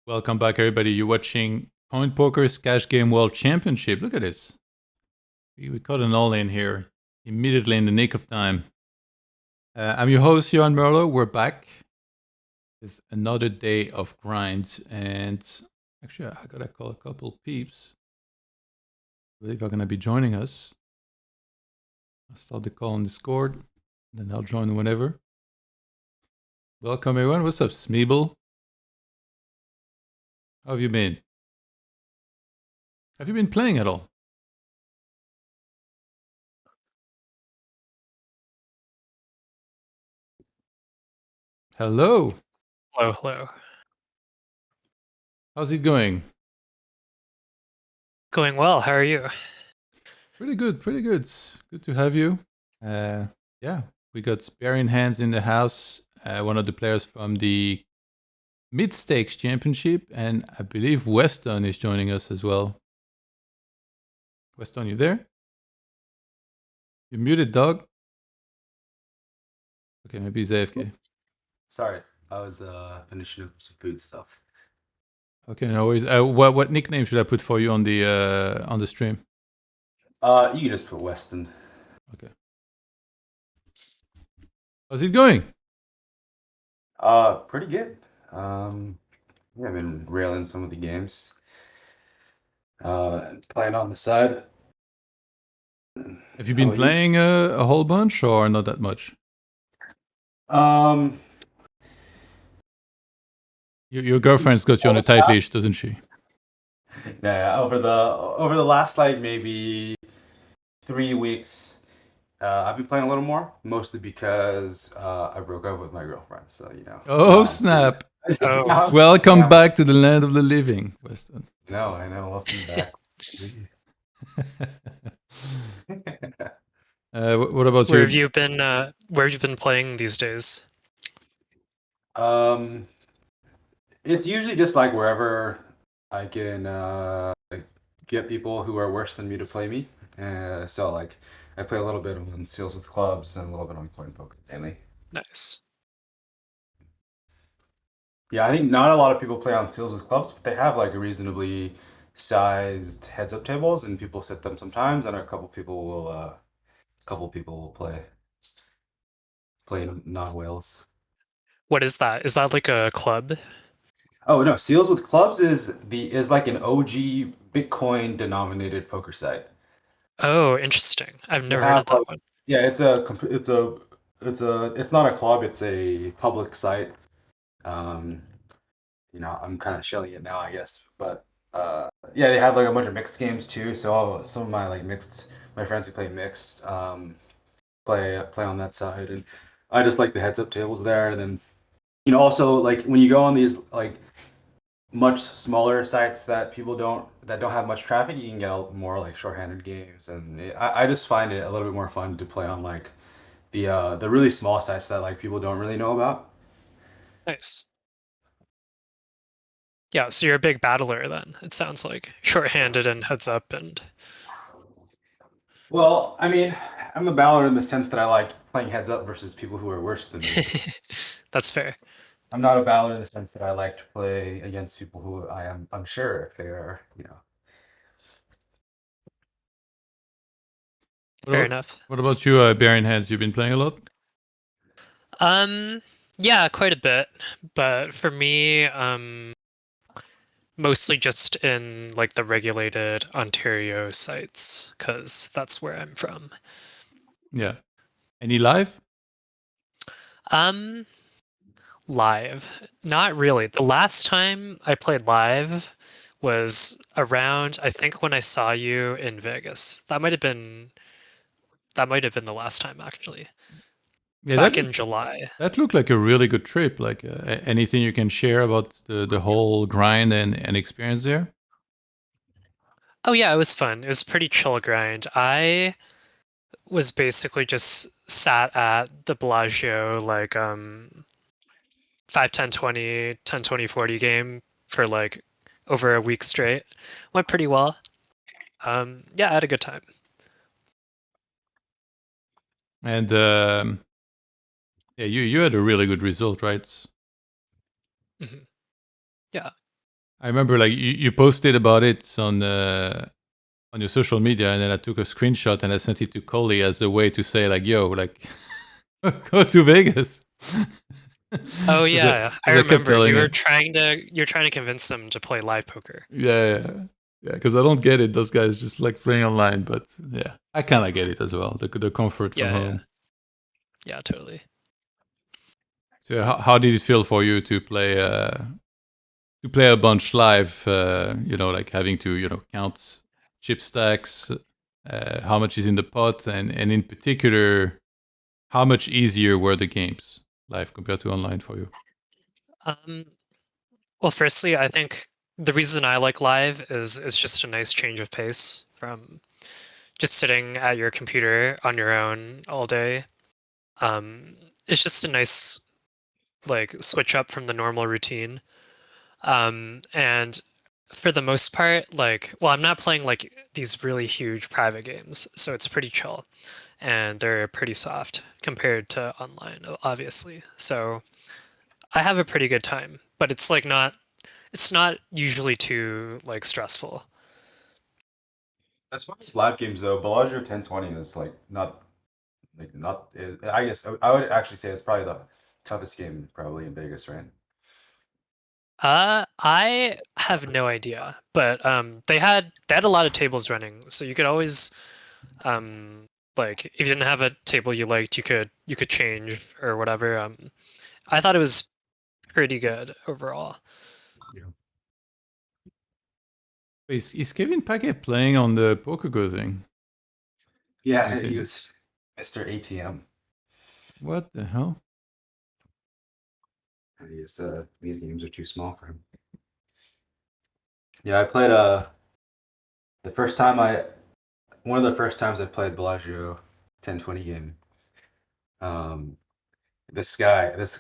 Welcome back, everybody. You're watching CoinPoker's Cash Game World Championship. Look at this. We caught an all-in here, immediately in the nick of time. I'm your host, Johan Merlo. We're back with another day of grinds. And actually, I gotta call a couple peeps. I believe are gonna be joining us. I'll start the call on Discord, then I'll join whenever. Welcome, everyone. What's up, Smeeble? How have you been? Have you been playing at all? Hello. Hello, hello. How's it going? Going well. How are you? Pretty good, pretty good. Good to have you. Yeah, we got Barry Hands in the house, one of the players from the Mid Stakes Championship, and I believe Weston is joining us as well. Weston, you there? You're muted, dog. Okay, maybe he's AFK. Sorry, I was finishing up some food stuff. Okay, no worries. What nickname should I put for you on the stream? You can just put Weston. Okay. How's it going? Pretty good. Yeah, I've been railing some of the games. Playing on the side. Have you been playing a whole bunch or not that much? Your girlfriend's got you on a tight leash, doesn't she? Yeah, over the last like maybe 3 weeks, I've been playing a little more, mostly because I broke up with my girlfriend. So you know. Oh snap! Oh. Welcome back to the land of the living, Weston. No, I know. Welcome back. What about Where you? have you been? Where have you been playing these days? It's usually just like wherever I can get people who are worse than me to play me. So like I play a little bit on Seals with Clubs and a little bit on CoinPoker mainly. Nice. Yeah, I think not a lot of people play on Seals with Clubs, but they have like reasonably sized heads-up tables, and people set them sometimes, and a couple people will play non-whales. What is that? Is that like a club? Oh no, Seals with Clubs is like an OG Bitcoin denominated poker site. Oh, interesting. I've They never heard have of that one. yeah, it's not a club, it's a public site. You know, I'm kind of shelling it now, I guess, but yeah, they have like a bunch of mixed games too. So some of my friends who play mixed, play on that side, and I just like the heads up tables there. And then you know, also like when you go on these like much smaller sites that don't have much traffic, you can get more like shorthanded games, and I just find it a little bit more fun to play on like the really small sites that like people don't really know about. Nice. Yeah, so you're a big battler then. It sounds like short-handed and heads up and. Well, I mean, I'm a battler in the sense that I like playing heads up versus people who are worse than me. That's fair. I'm not a battler in the sense that I like to play against people who I am unsure if they are, you know. Fair enough. What about you, Barry Hands? You've been playing a lot? Yeah, quite a bit. But for me, mostly just in like the regulated Ontario sites, because that's where I'm from. Yeah. Any live? Live. Not really. The last time I played live was around, I think, when I saw you in Vegas. That might have been the last time, actually. Yeah, Back in July. That looked like a really good trip. Like anything you can share about the whole grind and experience there? Oh yeah, it was fun. It was a pretty chill grind. I was basically just sat at the Bellagio like 5, 10, 20, 10, 20, 40 game for like over a week straight. Went pretty well. Yeah, I had a good time. And yeah, you had a really good result, right? Mm-hmm. Yeah. I remember like you posted about it on your social media, and then I took a screenshot and I sent it to Coley as a way to say like, "Yo, like, go to Vegas." Oh yeah, I I kept remember telling you were him, trying to convince him to play live poker. yeah, because I don't get it. Those guys just like playing online, but yeah, I kind of get it as well. The comfort from home. Yeah, totally. So how did it feel for you to play a bunch live? Like having to count chip stacks, how much is in the pot, and in particular, how much easier were the games live compared to online for you? Well, firstly, I think the reason I like live is it's just a nice change of pace from just sitting at your computer on your own all day. It's just a nice like switch up from the normal routine. And for the most part, like, well, I'm not playing like these really huge private games, so it's pretty chill and they're pretty soft compared to online, obviously. So I have a pretty good time, but it's like it's not usually too like stressful. As far as live games though, Bellagio 1020 is like not I guess I would actually say it's probably the toughest game probably in Vegas, right? I have no idea, but they had a lot of tables running, so you could always like if you didn't have a table you liked, you could change or whatever. I thought it was pretty good overall. Yeah. Is KevinPaqué playing on the PokerGo thing? Yeah, he was Mr. ATM. What the hell? These games are too small for him. Yeah, I played the first time one of the first times I played Bellagio 1020 game. Um, this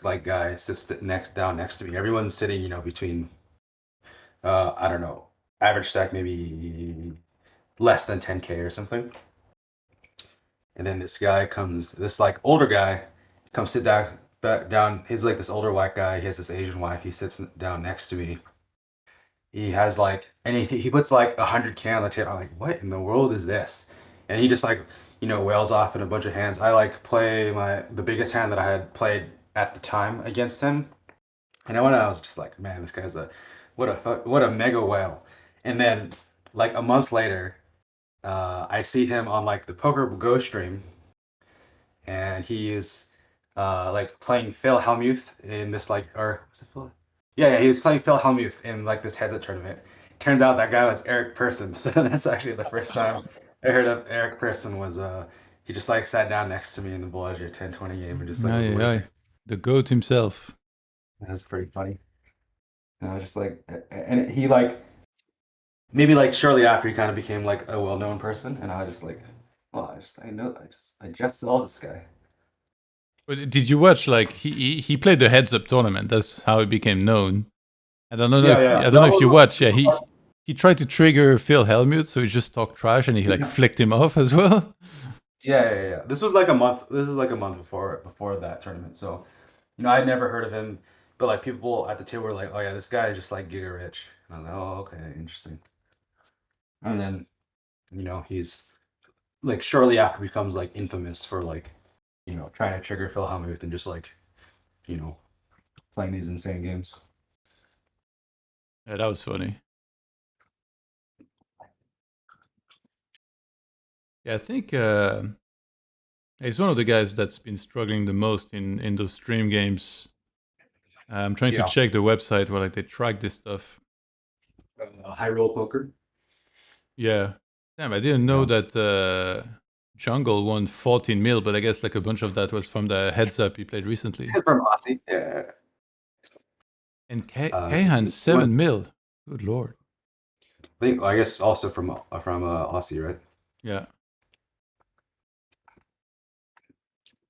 like guy sits down next to me. Everyone's sitting, between I don't know, average stack maybe less than 10K or something. And then this like older guy comes sit back down. He's like this older white guy. He has this Asian wife. He sits down next to me. He has like anything. He puts like 100K on the table. I'm like, what in the world is this? And he just like wails off in a bunch of hands. I like play the biggest hand that I had played at the time against him. And I was just like, man, this guy's what a mega whale. And then like a month later, I see him on like the Poker Go stream, and he is like playing Phil Hellmuth in this like or was it Phil? Yeah, he was playing Phil Hellmuth in like this heads-up tournament. Turns out that guy was Eric Persson, so that's actually the first time I heard of Eric Persson was he just like sat down next to me in the Bellagio 1020 game and just like was waiting. The GOAT himself. That's pretty funny. And I was just like, and he like maybe like shortly after he kind of became like a well-known person, and I was just like, well, I just saw this guy. But did you watch like he played the heads up tournament? That's how he became known. And I don't know if you watch. Yeah, he tried to trigger Phil Hellmuth, so he just talked trash and he like flicked him off as well. Yeah. This was like a month. This was like a month before that tournament. So, I'd never heard of him, but like people at the table were like, "Oh yeah, this guy is just like giga rich." And I was like, "Oh, okay, interesting." And then, he's like shortly after becomes like infamous for like, trying to trigger Phil Hellmuth and just like, you know, playing these insane games. Yeah, that was funny. Yeah, I think he's one of the guys that's been struggling the most in those stream games. I'm trying to check the website where like they track this stuff. High roll poker. Yeah. Damn, I didn't know that Jungle won 14 mil, but I guess like a bunch of that was from the heads up he played recently. From Aussie, yeah. And Kahan 7 mil. Good lord. I guess also from Aussie, right? Yeah.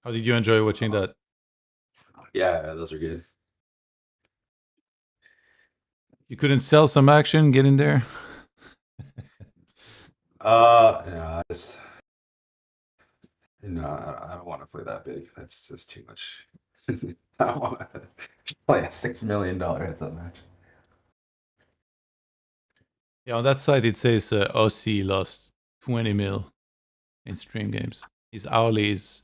How did you enjoy watching that? Yeah, those are good. You couldn't sell some action, get in there? No, I don't want to play that big. That's just too much. I don't want to play a $6 million heads-up match. Yeah, on that side it says OC lost 20 mil in stream games. His hourly is...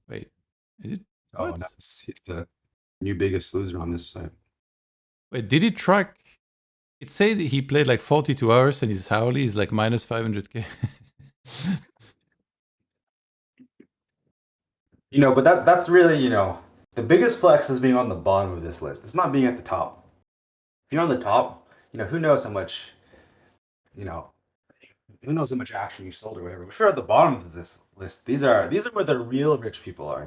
Wait, is it? Oh, What? nice. He's the new biggest loser on this side. Wait, did it track? It said that he played like 42 hours and his hourly is like minus 500k. But that's really, the biggest flex is being on the bottom of this list. It's not being at the top. If you're on the top, who knows how much, who knows how much action you sold or whatever. If you're at the bottom of this list, these are where the real rich people are,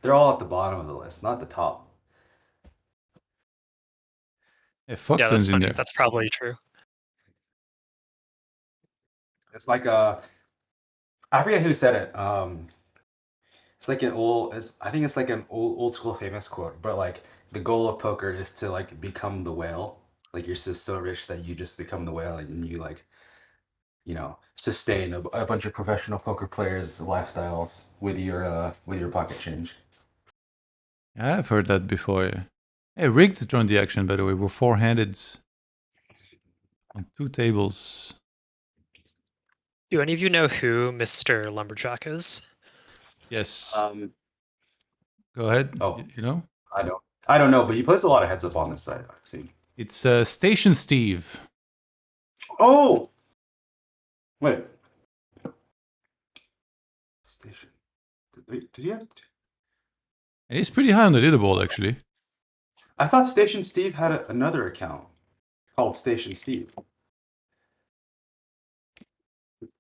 They're all at the bottom of the list, not the top. Yeah, Yeah, Foxen's that's in funny. there. That's probably true. It's like I forget who said it. It's like I think it's like an old school famous quote, but like the goal of poker is to like become the whale. Like you're just so rich that you just become the whale and you like, sustain a bunch of professional poker players' lifestyles with your pocket change. Yeah, I've heard that before. Yeah. Hey, Rigged joined the action, by the way. We're four-handed on 2 tables. Do any of you know who Mr. Lumberjack is? Yes. Go ahead. Oh, you know? I don't know, but he plays a lot of heads up on this side, I've seen. It's Station Steve. Oh, wait. Station. Did he have? And he's pretty high on the leaderboard, actually. I thought Station Steve had another account called Station Steve.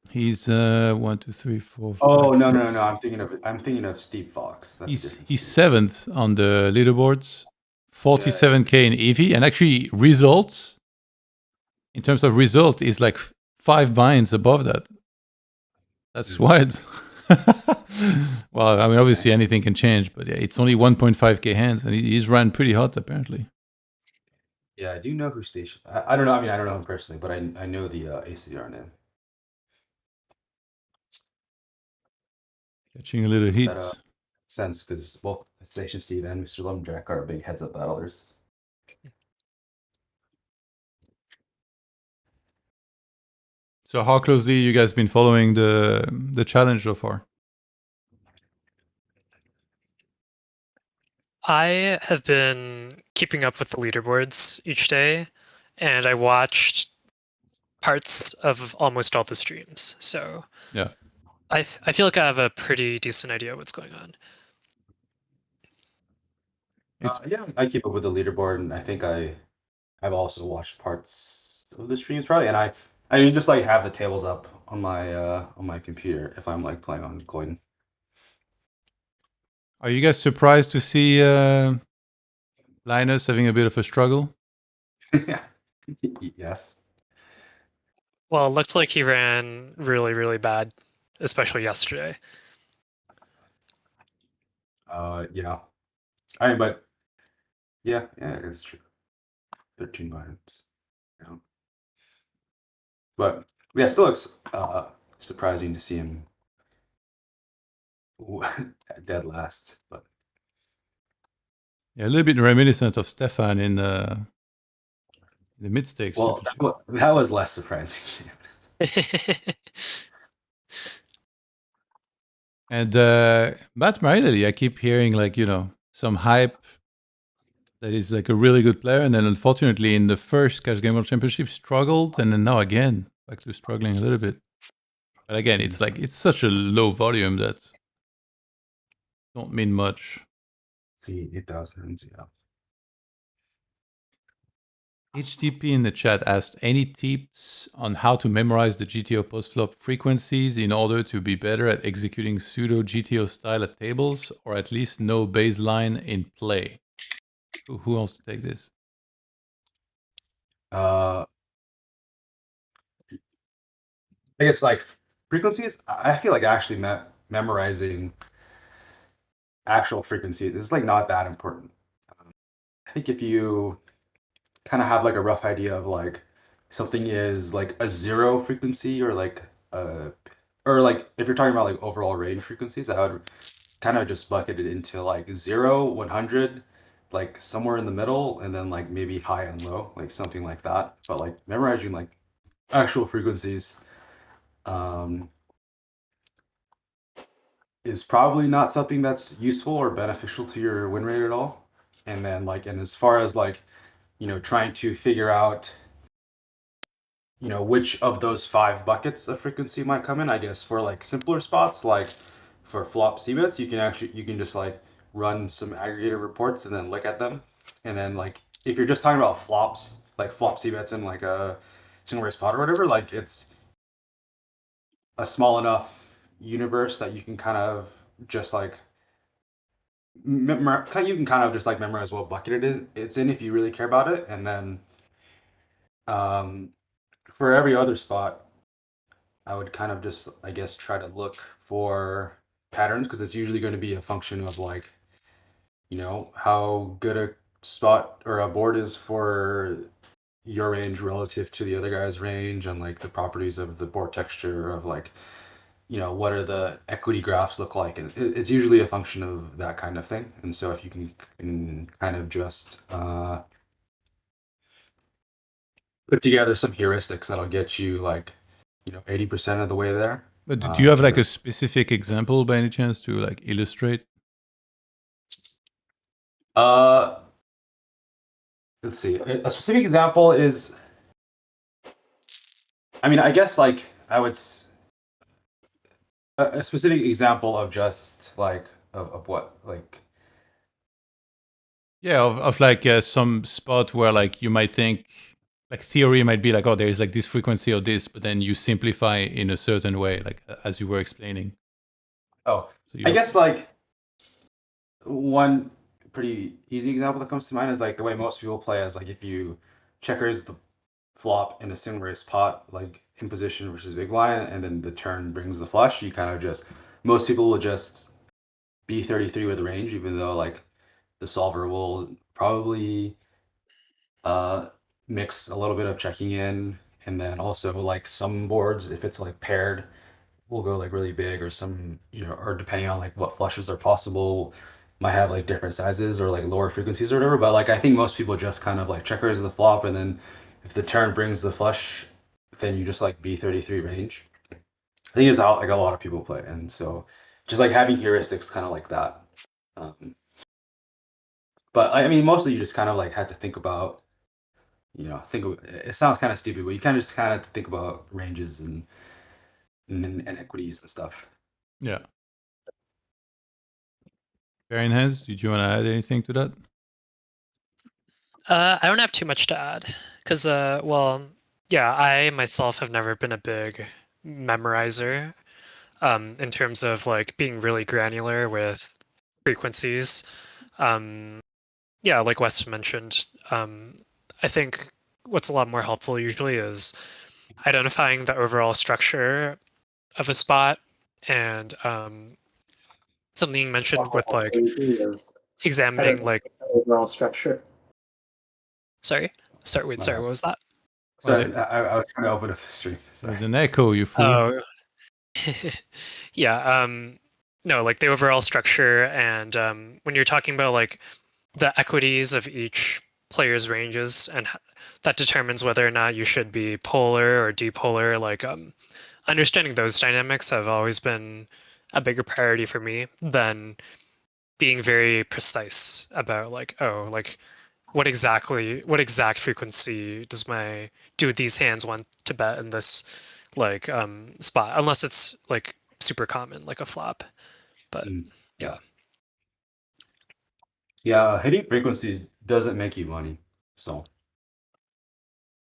He's 1, 2, 3, 4, 5. Oh no, 6. I'm thinking of Steve Fox. That's He's 7th on the leaderboards, 47k in EV, and actually results, in terms of result, is like 5 binds above that. That's wild. Well, I mean, obviously anything can change, but yeah, it's only 1.5k hands, and he's ran pretty hot apparently. Yeah, I do know who Station. I don't know. I mean, I don't know him personally, but I know the ACR name. Catching a little heat. That sense because both Station Steve and Mr. Lumberjack are big heads up battlers. So how closely you guys been following the challenge so far? I have been keeping up with the leaderboards each day, and I watched parts of almost all the streams. So yeah, I feel like I have a pretty decent idea of what's going on. Yeah, I keep up with the leaderboard, and I think I've also watched parts of the streams probably, and I just like have the tables up on my computer if I'm like playing on Coin. Are you guys surprised to see Linus having a bit of a struggle? Yes. Well, it looked like he ran really, really bad, especially yesterday. Yeah. I mean, but yeah, it's true. 13 binds. Yeah. But yeah, still looks surprising to see him dead last. But Yeah, a little bit reminiscent of Stefan in the mid stakes. well, that was less surprising. And Matt Marinelli, I keep hearing like, some hype that he's like a really good player, and then unfortunately in the first Cash Game World Championship struggled, and then now again back to struggling a little bit. But again, it's like it's such a low volume that don't mean much. See, 8,000, yeah. HTP in the chat asked, any tips on how to memorize the GTO post-flop frequencies in order to be better at executing pseudo GTO style at tables, or at least know baseline in play? Who wants to take this? I guess like frequencies, I feel like actually memorizing actual frequencies is like not that important. I think if you kind of have like a rough idea of like something is like a 0 frequency or like if you're talking about like overall range frequencies, I would kind of just bucket it into like 0, 100, like somewhere in the middle, and then like maybe high and low, like something like that. But like memorizing like actual frequencies is probably not something that's useful or beneficial to your win rate at all. And then like, and as far as like, trying to figure out, which of those 5 buckets of frequency might come in, I guess for like simpler spots, like for flop c-bets, you can just like run some aggregated reports and then look at them. And then like, if you're just talking about flops, like flop c-bets in like a single race pot or whatever, like it's a small enough universe that you can kind of just like you can kind of just like memorize what bucket it's in if you really care about it. And then for every other spot, I would kind of just, I guess, try to look for patterns, because it's usually going to be a function of like, how good a spot or a board is for your range relative to the other guy's range, and like the properties of the board texture of like, what are the equity graphs look like, and it's usually a function of that kind of thing. And so if you can kind of just put together some heuristics, that'll get you like 80% of the way there. But do you have like a specific example by any chance to like illustrate? Let's see. A specific example is, I mean, I guess like a specific example of just like of what, like, yeah, of like some spot where like you might think like theory might be like, oh, there's like this frequency or this, but then you simplify in a certain way, like as you were explaining. So I guess like one pretty easy example that comes to mind is like the way most people play is like, if you checkers the flop in a single race pot, like in position versus big blind, and then the turn brings the flush, you kind of just, most people will just B33 with range, even though like the solver will probably mix a little bit of checking in. And then also like some boards, if it's like paired, will go like really big, or some, or depending on like what flushes are possible, might have like different sizes or like lower frequencies or whatever. But like, I think most people just kind of like checkers the flop, and then if the turn brings the flush, then you just like B33 range. I think it's how like a lot of people play. And so just like having heuristics kind of like that. But I mean, mostly you just kind of like had to think about, it sounds kind of stupid, but you kind of just kind of think about ranges and equities and stuff. Yeah. Baron Hands, did you want to add anything to that? I don't have too much to add, because, well, yeah, I myself have never been a big memorizer in terms of like being really granular with frequencies. Yeah, like Wes mentioned, I think what's a lot more helpful usually is identifying the overall structure of a spot, and something mentioned with like examining like overall structure. Sorry, what was that? So I was trying to open up the stream. There's an echo, you fool. Oh, yeah. No, like the overall structure, and when you're talking about like the equities of each player's ranges, and that determines whether or not you should be polar or dipolar. Like understanding those dynamics have always been a bigger priority for me than being very precise about like, oh, like what exact frequency do these hands want to bet in this like spot, unless it's like super common like a flop. But yeah, hitting frequencies doesn't make you money, so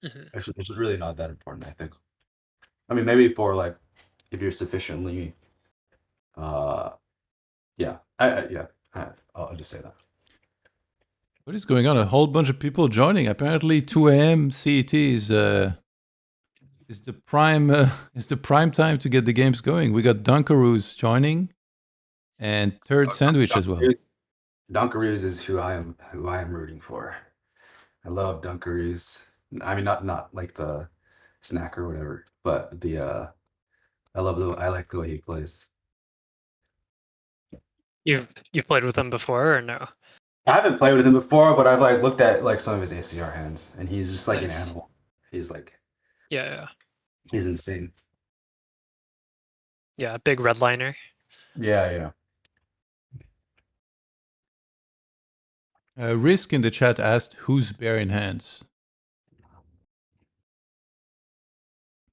it's really not that important, I think. I mean, maybe for like if you're sufficiently I'll just say that. What is going on? A whole bunch of people joining. Apparently 2 a.m. CET is the prime time to get the games going. We got Dunkaroos joining, and Third Sandwich as well. Dunkaroos is who I am rooting for. I love Dunkaroos. I mean, not like the snack or whatever, but I like the way he plays. You've played with him before or no? I haven't played with him before, but I've like looked at like some of his ACR hands, and he's just like Nice. an animal. He's like, Yeah. he's insane. Yeah, big redliner. Yeah. Risk in the chat asked, "Who's bear in hands?"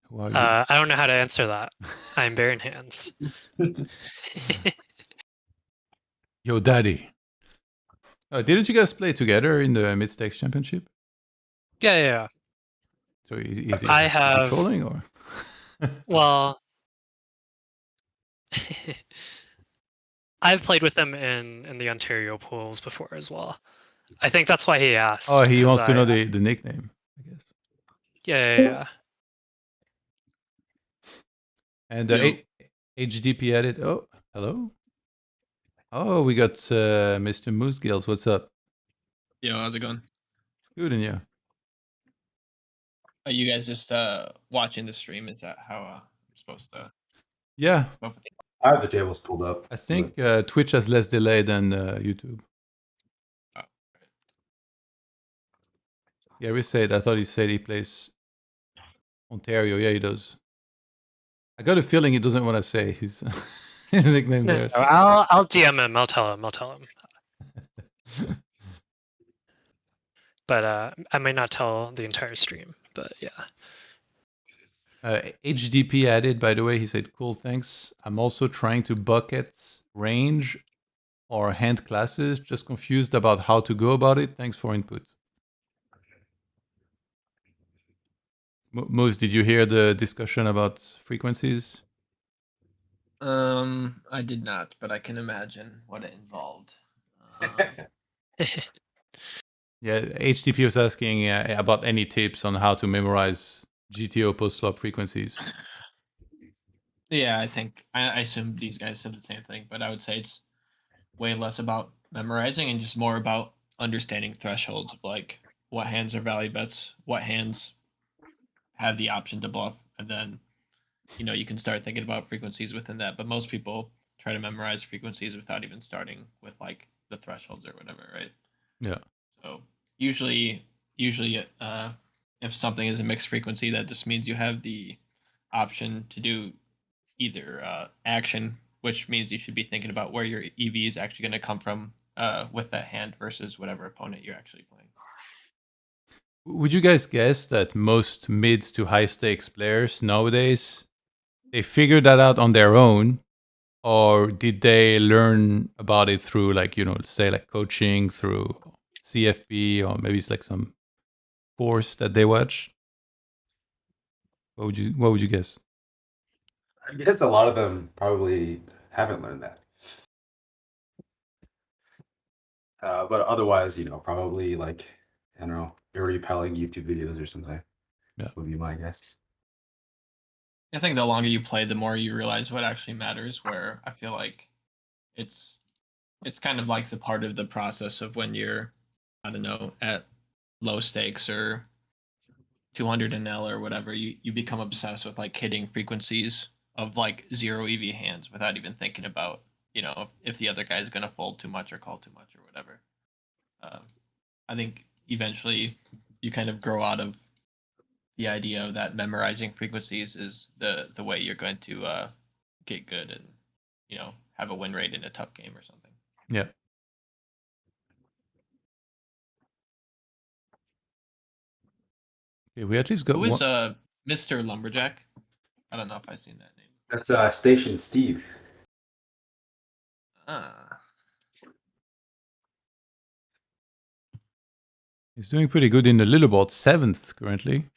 Who are you? I don't know how to answer that. I'm bare in hands. Yo, daddy. Didn't you guys play together in the mid-stakes championship? Yeah. So is I he have. trolling or? Well, I've played with him in the Ontario pools before as well. I think that's why he asked. Oh, he 'cause wants to know the nickname, I guess. Yeah. And Yo. HDP added. Oh, hello. Oh, we got Mr. Moose Gills. What's up? Yo, how's it going? Good, and you? Are you guys just watching the stream? Is that how I'm supposed to? Yeah, I have the tables pulled up. I think Twitch has less delay than YouTube. Oh. Yeah, I thought he said he plays Ontario. Yeah, he does. I got a feeling he doesn't want to say his nickname there. So. I'll DM him. I'll tell him. But I might not tell the entire stream. But yeah. HDP added, by the way, he said, "Cool, thanks. I'm also trying to bucket range or hand classes. Just confused about how to go about it. Thanks for input." Moose, did you hear the discussion about frequencies? I did not, but I can imagine what it involved. Yeah, HTP was asking about any tips on how to memorize GTO post-flop frequencies. Yeah, I assume these guys said the same thing, but I would say it's way less about memorizing and just more about understanding thresholds of like what hands are value bets, what hands have the option to bluff, and then you can start thinking about frequencies within that. But most people try to memorize frequencies without even starting with like the thresholds or whatever, right? Yeah. So usually, if something is a mixed frequency, that just means you have the option to do either action, which means you should be thinking about where your EV is actually going to come from with that hand versus whatever opponent you're actually playing. Would you guys guess that most mid to high stakes players nowadays, they figured that out on their own, or did they learn about it through like, say like coaching, through CFP, or maybe it's like some course that they watch? What would you guess? I guess a lot of them probably haven't learned that. But otherwise, probably like, I don't know, very repelling YouTube videos or something. Yeah. Would be my guess. I think the longer you play, the more you realize what actually matters. Where I feel like it's kind of like the part of the process of when you're, I don't know, at low stakes or 200 NL or whatever, you become obsessed with like hitting frequencies of like 0 EV hands without even thinking about if the other guy's gonna fold too much or call too much or whatever. I think eventually you kind of grow out of the idea of that memorizing frequencies is the way you're going to get good and have a win rate in a tough game or something. Yeah. Okay, we at least got Who is one. Mr. Lumberjack? I don't know if I've seen that name. That's Station Steve. Ah. He's doing pretty good in the leaderboard, 7th currently.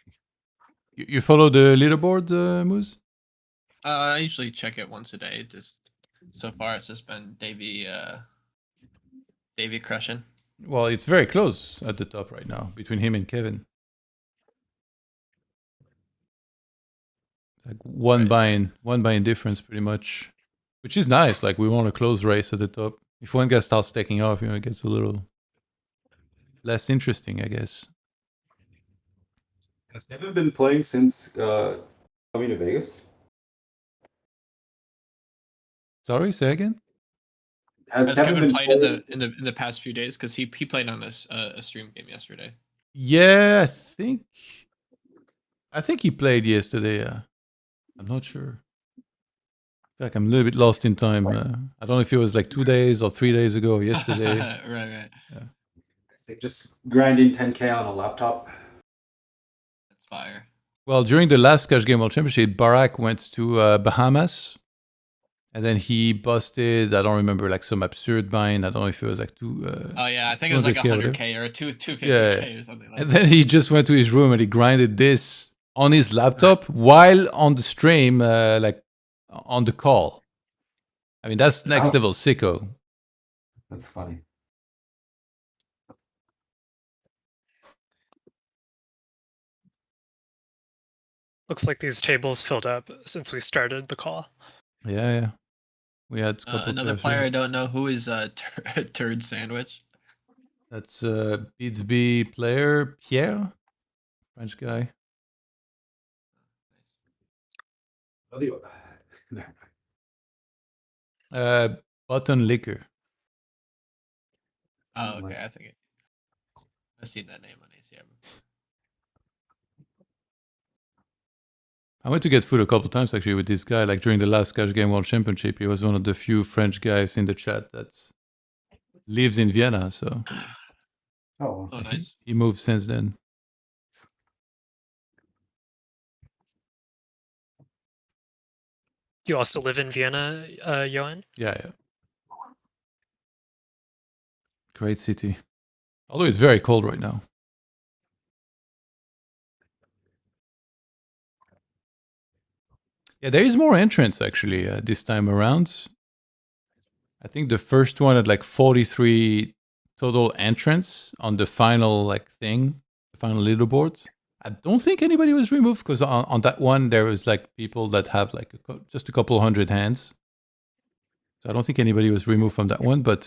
You follow the leaderboard, Moose? I usually check it once a day. Just so far, it's just been Davy crushing. Well, it's very close at the top right now between him and Kevin. Like one buy-in difference, pretty much, which is nice. Like we want a close race at the top. If one guy starts taking off, it gets a little less interesting, I guess. Has Kevin been playing since coming to Vegas? Sorry, say again? Has Kevin Kevin been played in the past few days? Because he played on a stream game yesterday. Yeah, I think he played yesterday. I'm not sure. In fact, I'm a little bit lost in time. I don't know if it was like 2 days or 3 days ago or yesterday. Right. Yeah. Just grinding 10K on a laptop? That's fire. Well, during the last Cash Game World Championship, Barack went to Bahamas. And then he busted, I don't remember, like some absurd bind. I don't know if it was like oh yeah, I think it was like 100K or 250K or something like that. And then he just went to his room and he grinded this on his laptop while on the stream, like on the call. I mean, that's next level sicko. That's funny. Looks like these tables filled up since we started the call. Yeah. We had a couple another player I don't know who is Turd Sandwich. That's Beatsby player Pierre, French guy. Button Liquor. Oh, okay. I think I've seen that name on ACM. I went to get food a couple times actually with this guy. Like during the last Cash Game World Championship, he was one of the few French guys in the chat that lives in Vienna. So, oh nice. He moved since then. You also live in Vienna, Johan? Yeah. Great city. Although it's very cold right now. Yeah, there is more entrants actually this time around. I think the first one had like 43 total entrants on the final the final leaderboard. I don't think anybody was removed because on that one there was like people that have like just a couple hundred hands. So I don't think anybody was removed from that one. But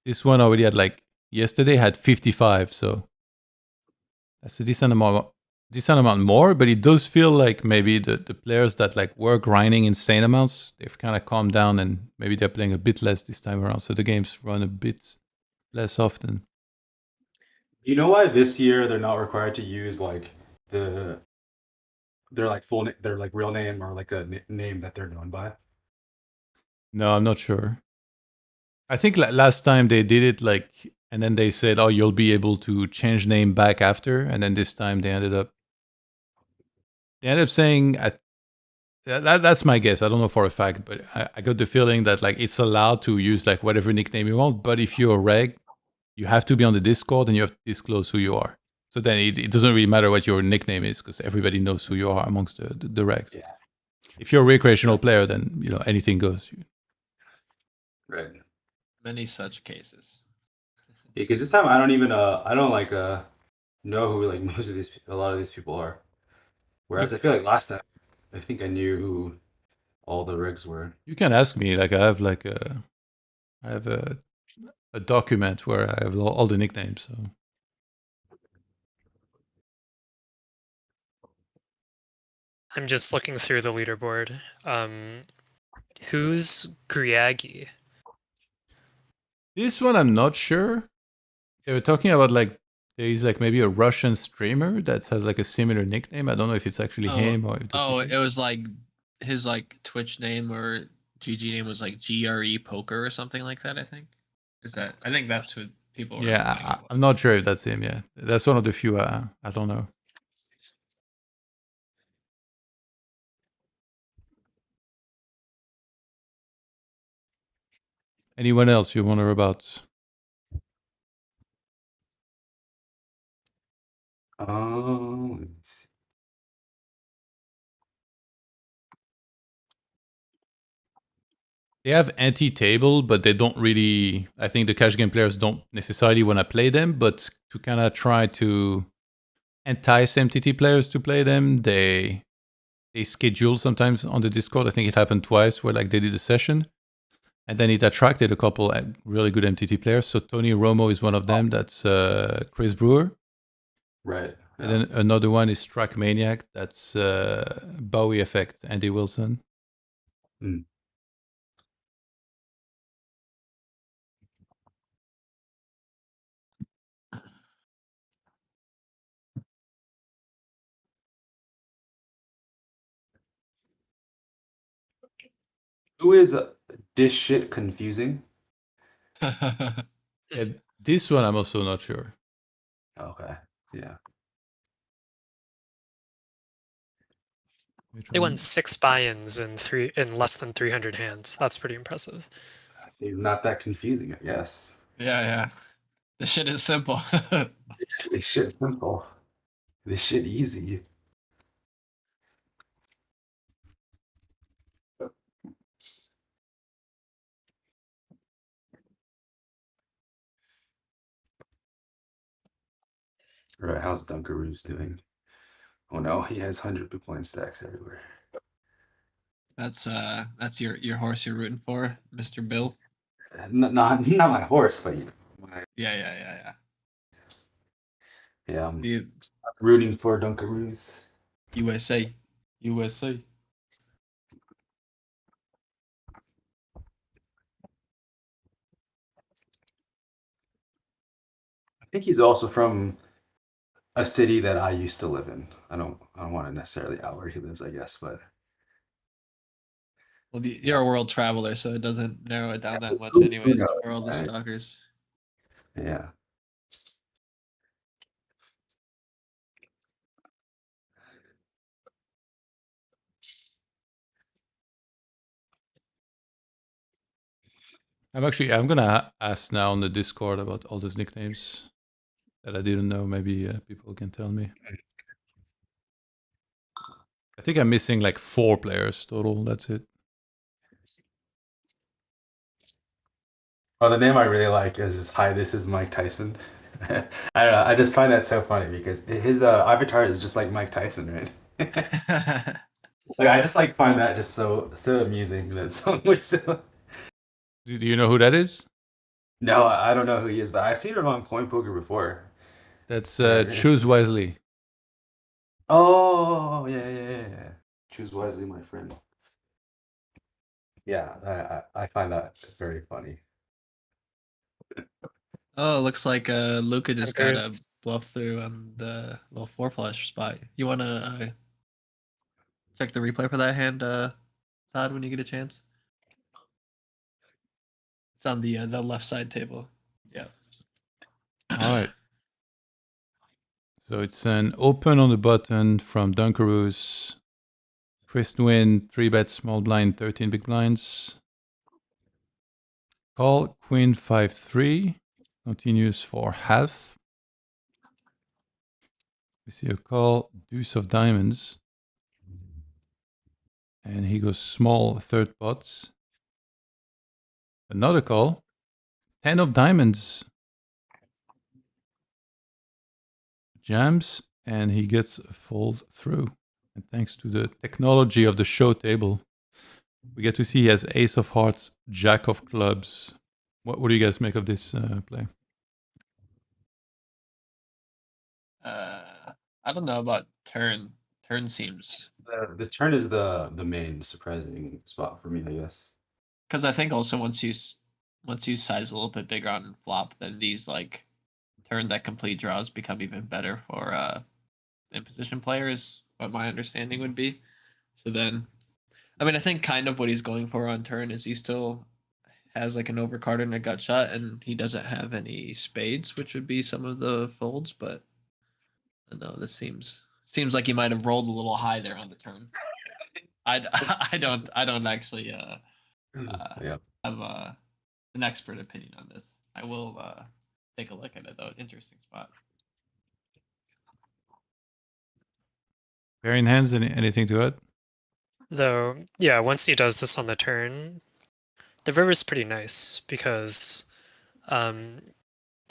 this one already had yesterday had 55. So that's a decent amount more. But it does feel like maybe the players that were grinding insane amounts, they've kind of calmed down and maybe they're playing a bit less this time around. So the games run a bit less often. You know why this year they're not required to use their real name or like a name that they're known by? No, I'm not sure. I think last time they did it and then they said, "Oh, you'll be able to change name back after," and then this time they ended up saying, that's my guess. I don't know for a fact, but I got the feeling that it's allowed to use whatever nickname you want, but if you're a reg, you have to be on the Discord and you have to disclose who you are. So then it doesn't really matter what your nickname is because everybody knows who you are amongst the regs. Yeah. If you're a recreational player, then anything goes. Right. Many such cases. Yeah, because this time I don't even know who a lot of these people are. Whereas I feel like last time I think I knew who all the rigs were. You can ask me. I have a document where I have all the nicknames. So. I'm just looking through the leaderboard. Who's Griagi? This one I'm not sure. They were talking about there is maybe a Russian streamer that has a similar nickname. I don't know if it's actually him or if it was his Twitch name or GG name was GRE Poker or something like that. I think that's what people were. Yeah, I'm not sure if that's him. Yeah, that's one of the few. I don't know. Anyone else you wonder about? Let's see. They have anti-table, but they don't really. I think the cash game players don't necessarily want to play them, but to kind of try to entice MTT players to play them, they schedule sometimes on the Discord. I think it happened twice where they did a session, and then it attracted a couple really good MTT players. So Tony Romo is one of them. That's Chris Brewer. Right. And then another one is Track Maniac. That's Bowie Effect, Andy Wilson. Who is this shit confusing? Yeah, this one I'm also not sure. Okay, yeah. Which They won one? 6 buy-ins in less than 300 hands. That's pretty impressive. See, not that confusing, I guess. Yeah. The shit is simple. This shit simple. This shit easy. All right, how's Dunkaroos doing? Oh no, he has 100 big blind stacks everywhere. That's your horse you're rooting for, Mr. Bill. Not my horse, but you know, Yeah. yeah, I'm The rooting for Dunkaroos. USA. I think he's also from a city that I used to live in. I don't want to necessarily out where he lives, I guess, but Well, you're a world traveler, so it doesn't narrow it down that much, who anyways, knows, for all the right? stalkers. Yeah. I'm gonna ask now on the Discord about all those nicknames that I didn't know. Maybe people can tell me. I think I'm missing like 4 players total. That's it. Oh, the name I really like is just, "Hi, this is Mike Tyson." I don't know. I just find that so funny because his avatar is just like Mike Tyson, right? Like I just like find that just so amusing that so much. Do you know who that is? No, I don't know who he is, but I've seen him on CoinPoker before. That's Yeah. Choose Wisely. Oh, yeah. Choose wisely, my friend. Yeah, I find that very funny. Oh, it looks like Luca just got a There's bluff through on the little 4 flush spot. You want to check the replay for that hand, Todd, when you get a chance? It's on the left side table. Yeah. All right. So it's an open on the button from Dunkaroos. First win, 3-bet small blind, 13 big blinds. Call Queen 5-3. Continues for half. We see a call, Deuce of Diamonds. And he goes small, third pots. Another call, 10 of Diamonds. Jams, and he gets a fold through. And thanks to the technology of the show table, we get to see he has Ace of Hearts, Jack of Clubs. What do you guys make of this play? I don't know about turn. Turn seems, The turn is the main surprising spot for me, I guess. because I think also once you size a little bit bigger on flop, then these like turn that complete draws become even better for in-position players. What my understanding would be. So then, I mean, I think kind of what he's going for on turn is he still has like an overcard and a gut shot, and he doesn't have any spades, which would be some of the folds. But I don't know, this seems like he might have rolled a little high there on the turn. I don't actually Yeah. have an expert opinion on this. I will take a look at it though. Interesting spot. Pairing hands, anything to add? though, yeah, once he does this on the turn, the river's pretty nice because the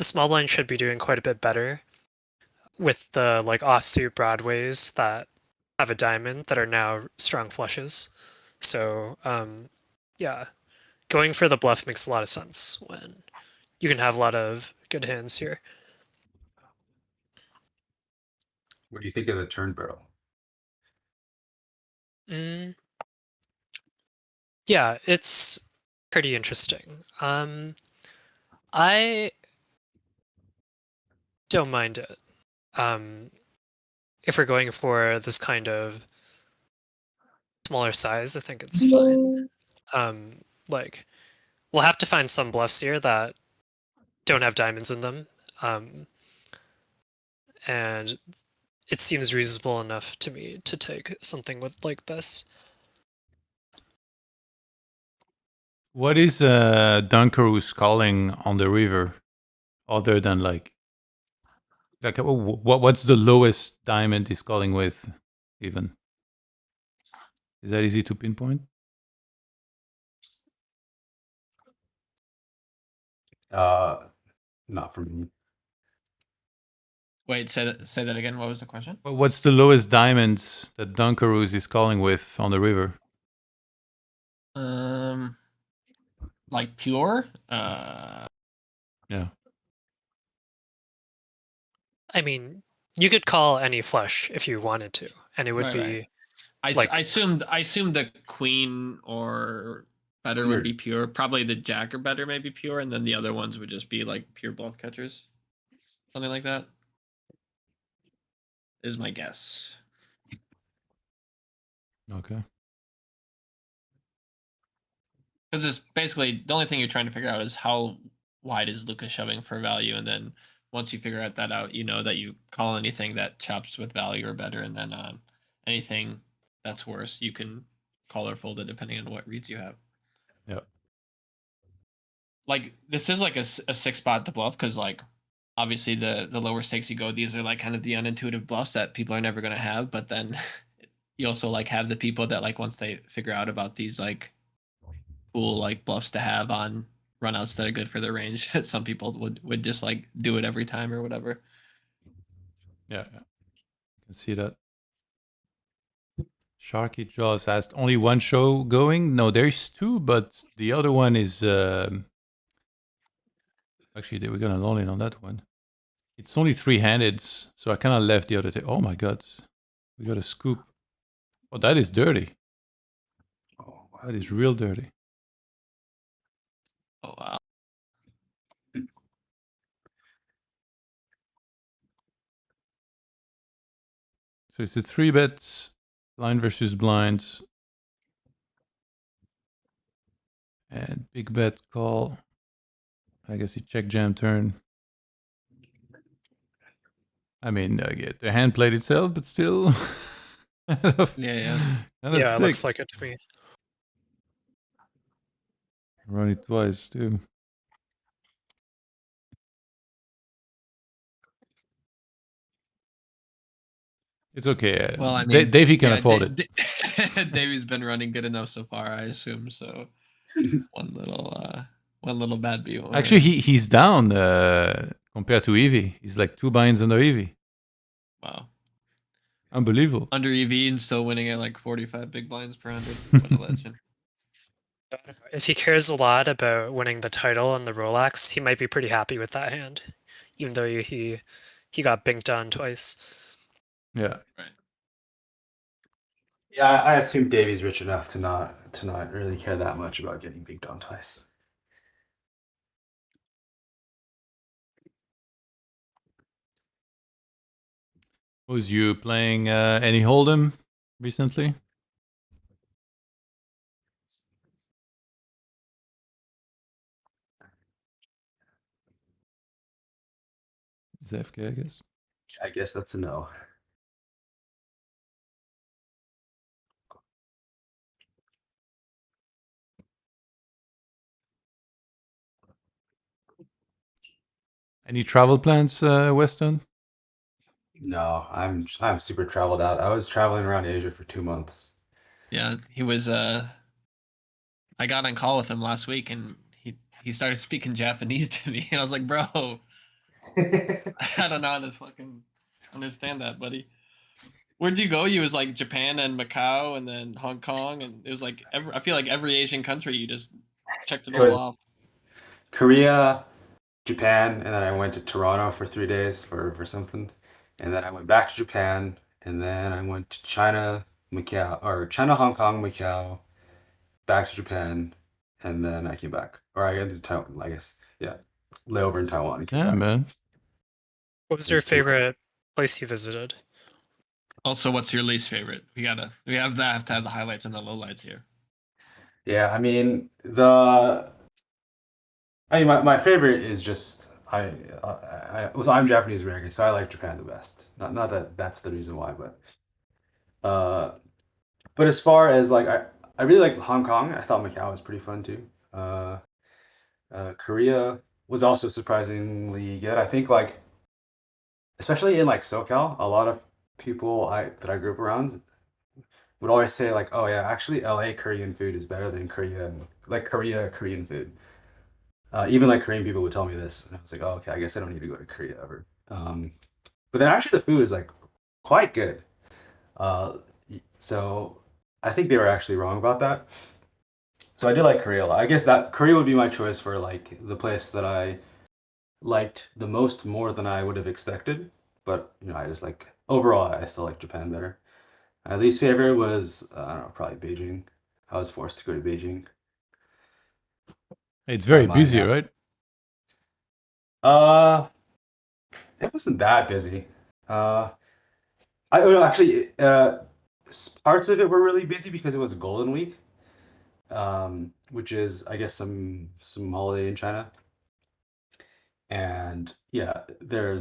small blind should be doing quite a bit better with the like offsuit broadways that have a diamond that are now strong flushes. So yeah, going for the bluff makes a lot of sense when you can have a lot of good hands here. What do you think of the turn barrel? Yeah, it's pretty interesting. I don't mind it. If we're going for this kind of smaller size, I think it's fine. Like, we'll have to find some bluffs here that don't have diamonds in them. And it seems reasonable enough to me to take something with like this. What is Dunkaroos calling on the river, other than like what's the lowest diamond he's calling with? Even is that easy to pinpoint? Not for me. Wait, say that again. What was the question? Well, what's the lowest diamond that Dunkaroos is calling with on the river? Like pure. Yeah. I mean, you could call any flush if you wanted to, and it would Right, be. right. I assumed the queen or better would be pure. Probably the jack or better may be pure, and then the other ones would just be like pure bluff catchers, something like that. Is my guess. Okay. Because it's basically the only thing you're trying to figure out is how wide is Lucas shoving for value, and then once you figure out that you know that you call anything that chops with value or better, and then anything that's worse you can call or fold it depending on what reads you have. Yeah. Like this is like a 6 spot to bluff because like obviously the lower stakes you go, these are like kind of the unintuitive bluffs that people are never going to have, but then you also like have the people that like once they figure out about these like cool like bluffs to have on runouts that are good for their range, some people would just like do it every time or whatever. Yeah. I can see that. Sharky Jaws asked, only one show going? No, there's two, but the other one is actually we're gonna roll in on that one. It's only three-handed, so I kind of left the other thing. Oh my god, we got a scoop. Oh, that is dirty. Oh, wow. That is real dirty. Oh wow. So it's a 3-bet blind versus blind. And big bet call. I guess he check jam turn. I mean, the hand played itself, but still. Yeah. Yeah, it looks like it to me. Run it twice too. It's okay. Well, I mean, Davey can afford it. Davy's been running good enough so far, I assume. So one little bad beat. Actually, he's down compared to Evie. He's like 2 binds under Evie. Wow. Unbelievable. Under EV and still winning at like 45 big blinds per 100. What a legend. If he cares a lot about winning the title and the Rolex, he might be pretty happy with that hand, even though he got binked on twice. Yeah. Right. Yeah, I assume Davy's rich enough to not really care that much about getting binked on twice. Was you playing any Hold'em recently? It's FK, I guess. I guess that's a no. Any travel plans, Weston? No, I'm super traveled out. I was traveling around Asia for 2 months. Yeah, he was. I got on call with him last week, and he started speaking Japanese to me, and I was like, "Bro, I don't know how to fucking understand that, buddy." Where'd you go? You was like Japan and Macau, and then Hong Kong, and it was like I feel like every Asian country you just checked it all off. Korea, Japan, and then I went to Toronto for 3 days for something, and then I went back to Japan, and then I went to China, Hong Kong, Macau, back to Japan, and then I came back. Or I went to Taiwan, I guess. Yeah, layover in Taiwan and came Yeah, back. man. What was your favorite place you visited? Also, what's your least favorite? We have to have the highlights and the lowlights here. Yeah, I mean my favorite is just I'm Japanese American, so I like Japan the best. Not that that's the reason why, uh, but as far as like I really liked Hong Kong. I thought Macau was pretty fun too. Korea was also surprisingly good. I think like especially in like SoCal, a lot of people that I grew up around would always say like, oh yeah, actually LA Korean food is better than Korea Korean food. Even like Korean people would tell me this, and I was like, oh okay, I guess I don't need to go to Korea ever. But then actually the food is like quite good. So I think they were actually wrong about that. So I did like Korea a lot. I guess that Korea would be my choice for like the place that I liked the most more than I would have expected. But I just like overall I still like Japan better. My least favorite was I don't know, probably Beijing. I was forced to go to Beijing It's by very my busy, right? uh it wasn't that busy. Actually parts of it were really busy because it was Golden Week, which is I guess some holiday in China. And yeah, there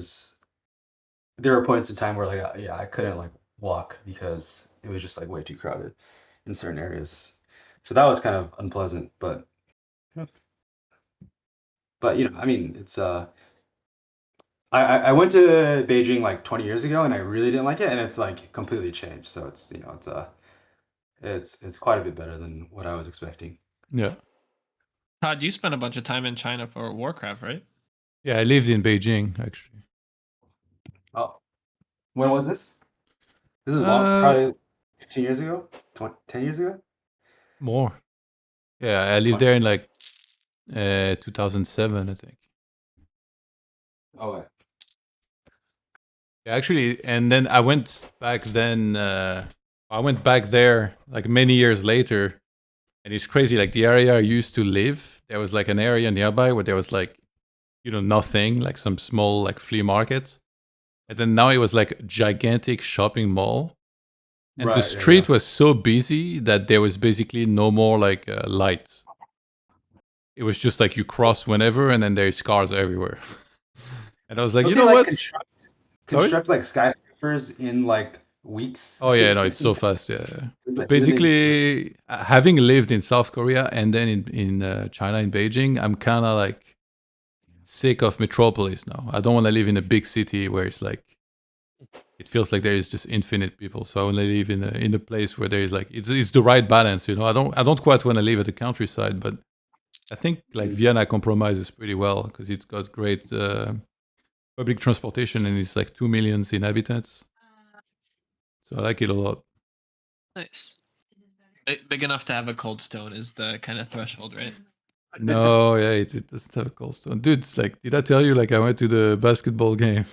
were points in time where like yeah, I couldn't like walk because it was just like way too crowded in certain areas. So that was kind of unpleasant, but I mean, it's I went to Beijing like 20 years ago and I really didn't like it, and it's like completely changed. So it's it's quite a bit better than what I was expecting. Yeah. Todd, you spent a bunch of time in China for Warcraft, right? Yeah, I lived in Beijing actually. Oh, when was this? This is long, Uh, probably 15 years ago, 10 years ago. more. Yeah, I lived 20? there in like 2007, I think. Oh, wait. Yeah, actually, and then I went back then. I went back there like many years later, and it's crazy. Like the area I used to live, there was like an area nearby where there was like nothing, like some small like flea market, and then now it was like a gigantic shopping mall, and the Right, yeah. street was so busy that there was basically no more like lights. It was just like you cross whenever, and then there's cars everywhere. And I was like, Don't you they know like what? Sorry? construct like skyscrapers in like weeks? Oh yeah, no, it's so fast. Yeah, yeah. But Isn't it insane? basically, having lived in South Korea and then in China, in Beijing, I'm kind of like sick of metropolis now. I don't want to live in a big city where it's like it feels like there is just infinite people. So I want to live in a place where there is like it's the right balance. I don't quite want to live at the countryside, but I think like Vienna compromises pretty well because it's got great public transportation and it's like 2 million inhabitants. So I like it a lot. Nice. Big enough to have a cold stone is the kind of threshold, right? No, yeah, it doesn't have a cold stone. Dude, it's like, did I tell you, like, I went to the basketball game?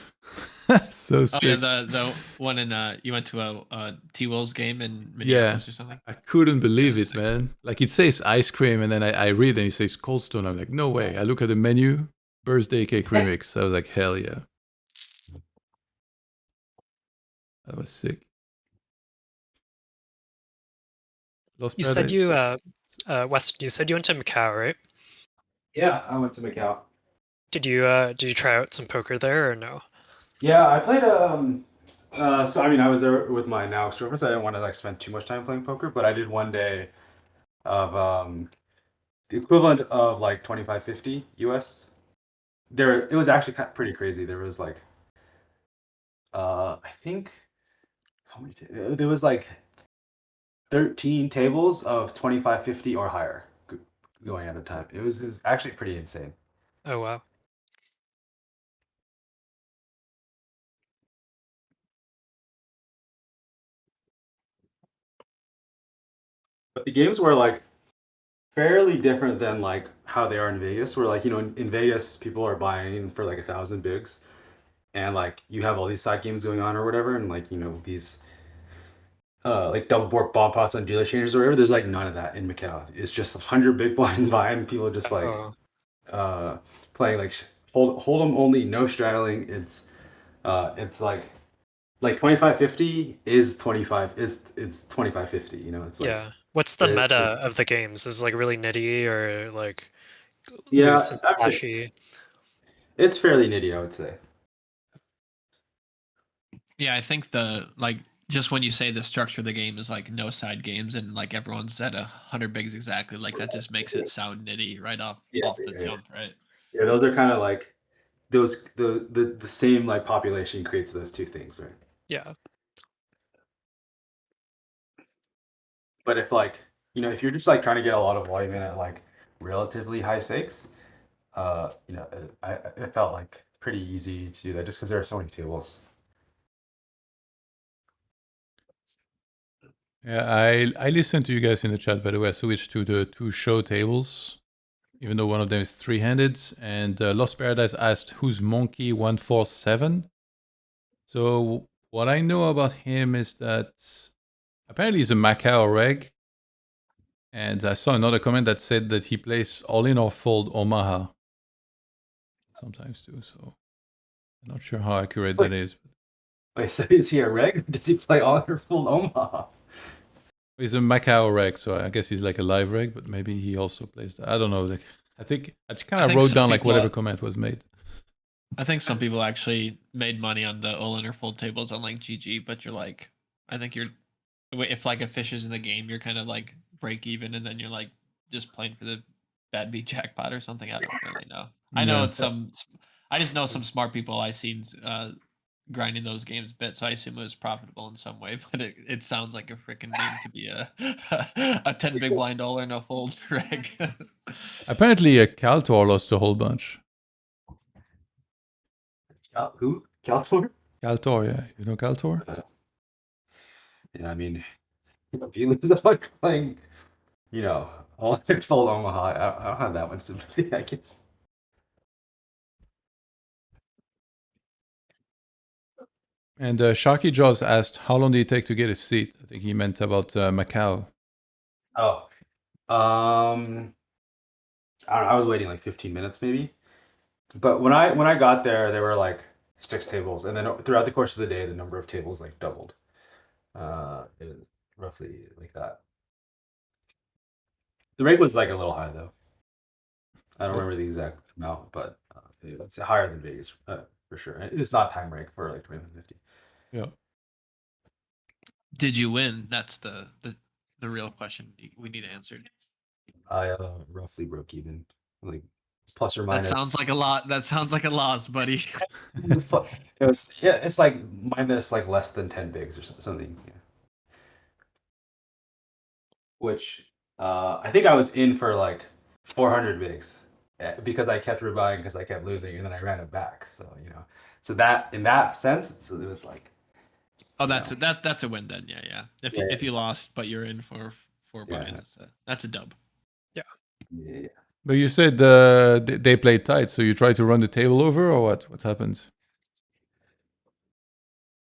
So sick. Oh yeah, the one in you went to a T-Wolves game in Minneapolis or something. I couldn't believe it, man. Like, it says ice cream, and then I read and it says cold stone. I'm like, no way. I look at the menu, birthday cake remix. I was like, hell yeah. That was sick. You said you Weston, you said you went to Macau, right? Yeah, I went to Macau. Did you try out some poker there or no? Yeah, I played so I mean I was there with my now ex-girlfriend, so I didn't want to like spend too much time playing poker, but I did one day of the equivalent of like 2550 US. It was actually pretty crazy. There was like I think how many there was like 13 tables of 2550 or higher going at a time. It was actually pretty insane. Oh wow. But the games were like fairly different than like how they are in Vegas, where like in Vegas people are buying for like 1,000 bigs, and like you have all these side games going on or whatever, and like these like double board bomb pots on dealer changers or whatever. There's like none of that in Macau. It's just 100 big blind vine. People just like Oh, playing like hold 'em only, no straddling. It's like like 25-50 is 25. It's 25-50. You know, it's like Yeah. What's the meta it, of the games? Is it like really nitty or like loose yeah. and I mean, splashy? it's fairly nitty, I would say. Yeah, I think the like just when you say the structure of the game is like no side games and like everyone's at 100 bigs exactly, like that just makes it sound nitty right off Yeah, the yeah, jump, right? yeah. Those are kind of like those the same like population creates those two things, right? Yeah. But if like if you're just like trying to get a lot of volume in at like relatively high stakes, it felt like pretty easy to do that just because there are so many tables. Yeah, I listened to you guys in the chat, by the way. I switched to the 2 show tables, even though one of them is 3-handed. And Lost Paradise asked, who's Monkey 147? So what I know about him is that apparently he's a Macau reg. And I saw another comment that said that he plays all-in or fold Omaha sometimes too. So I'm not sure how accurate that is. Wait, so is he a reg? Or does he play all or full Omaha? He's a Macau reg, so I guess he's like a live reg, but maybe he also plays that. I don't know. Like, I think I just kind of wrote down like whatever comment was made. I think some people actually made money on the all-in or fold tables on like GG, but you're like, I think you're if like a fish is in the game, you're kind of like break even, and then you're like just playing for the bad beat jackpot or something. I don't really know. I know Yeah. it's I just know some smart people I seen grinding those games a bit, so I assume it was profitable in some way. But it sounds like a freaking meme to be a 10 big blind all or no fold reg. Apparently, Kaltor lost a whole bunch. Who? California? Kaltor, yeah. You know Kaltor? Yeah, I mean, if you lose a bunch playing, all in full Omaha, I don't have that much sympathy, I guess. And Sharky Jaws asked, how long did it take to get a seat? I think he meant about Macau. Oh, I don't know. I was waiting like 15 minutes maybe. But when I got there, there were like 6 tables, and then throughout the course of the day, the number of tables like doubled. Roughly like that. The rate was like a little high though. I don't remember the exact amount, but it's higher than Vegas for sure. It's not time rate for like 2150. Yeah. Did you win? That's the real question we need answered. I roughly broke even, like plus or minus. That sounds like a lot. That sounds like a loss, buddy. It's like minus like less than 10 bigs or something. Yeah. Which I think I was in for like 400 bigs because I kept rebuying because I kept losing and then I ran it back. So so that in that sense, it was like. Oh, that's a win then. Yeah. If Yeah. you lost, but you're in for 4 Yeah. buys, that's a dub. Yeah. But you said they played tight, so you tried to run the table over, or what? What happened?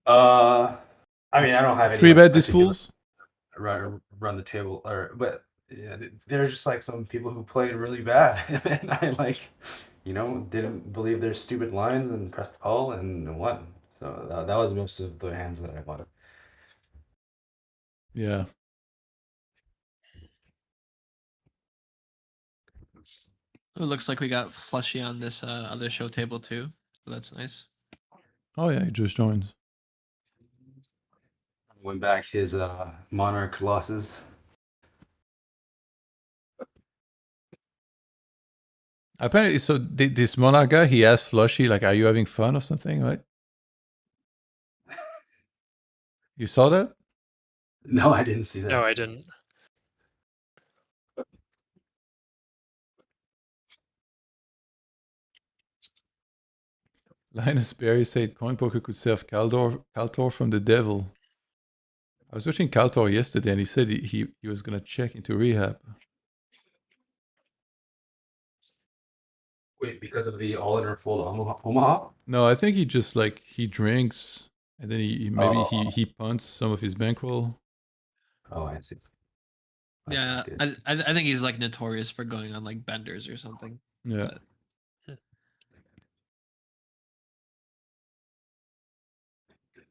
I mean, I don't have any. 3-bet these fools? Run the table, but yeah, there's just like some people who played really bad, and I like, didn't believe their stupid lines and pressed call and won. So that was most of the hands that I won. Yeah. It looks like we got Flushy on this other show table too. So that's nice. Oh yeah, he just joined. Went back his Monarch losses. Apparently, so this Monarch guy, he asked Flushy, like, are you having fun or something, right? You saw that? No, I didn't see that. No, I didn't. Linus Berry said CoinPoker could serve Kaltor from the devil. I was watching Kaltor yesterday, and he said he was going to check into rehab. Wait, because of the all in or full Omaha? No, I think he just like he drinks, and then he punts some of his bankroll. Oh, I see. Yeah, I think he's like notorious for going on like benders or something. Yeah.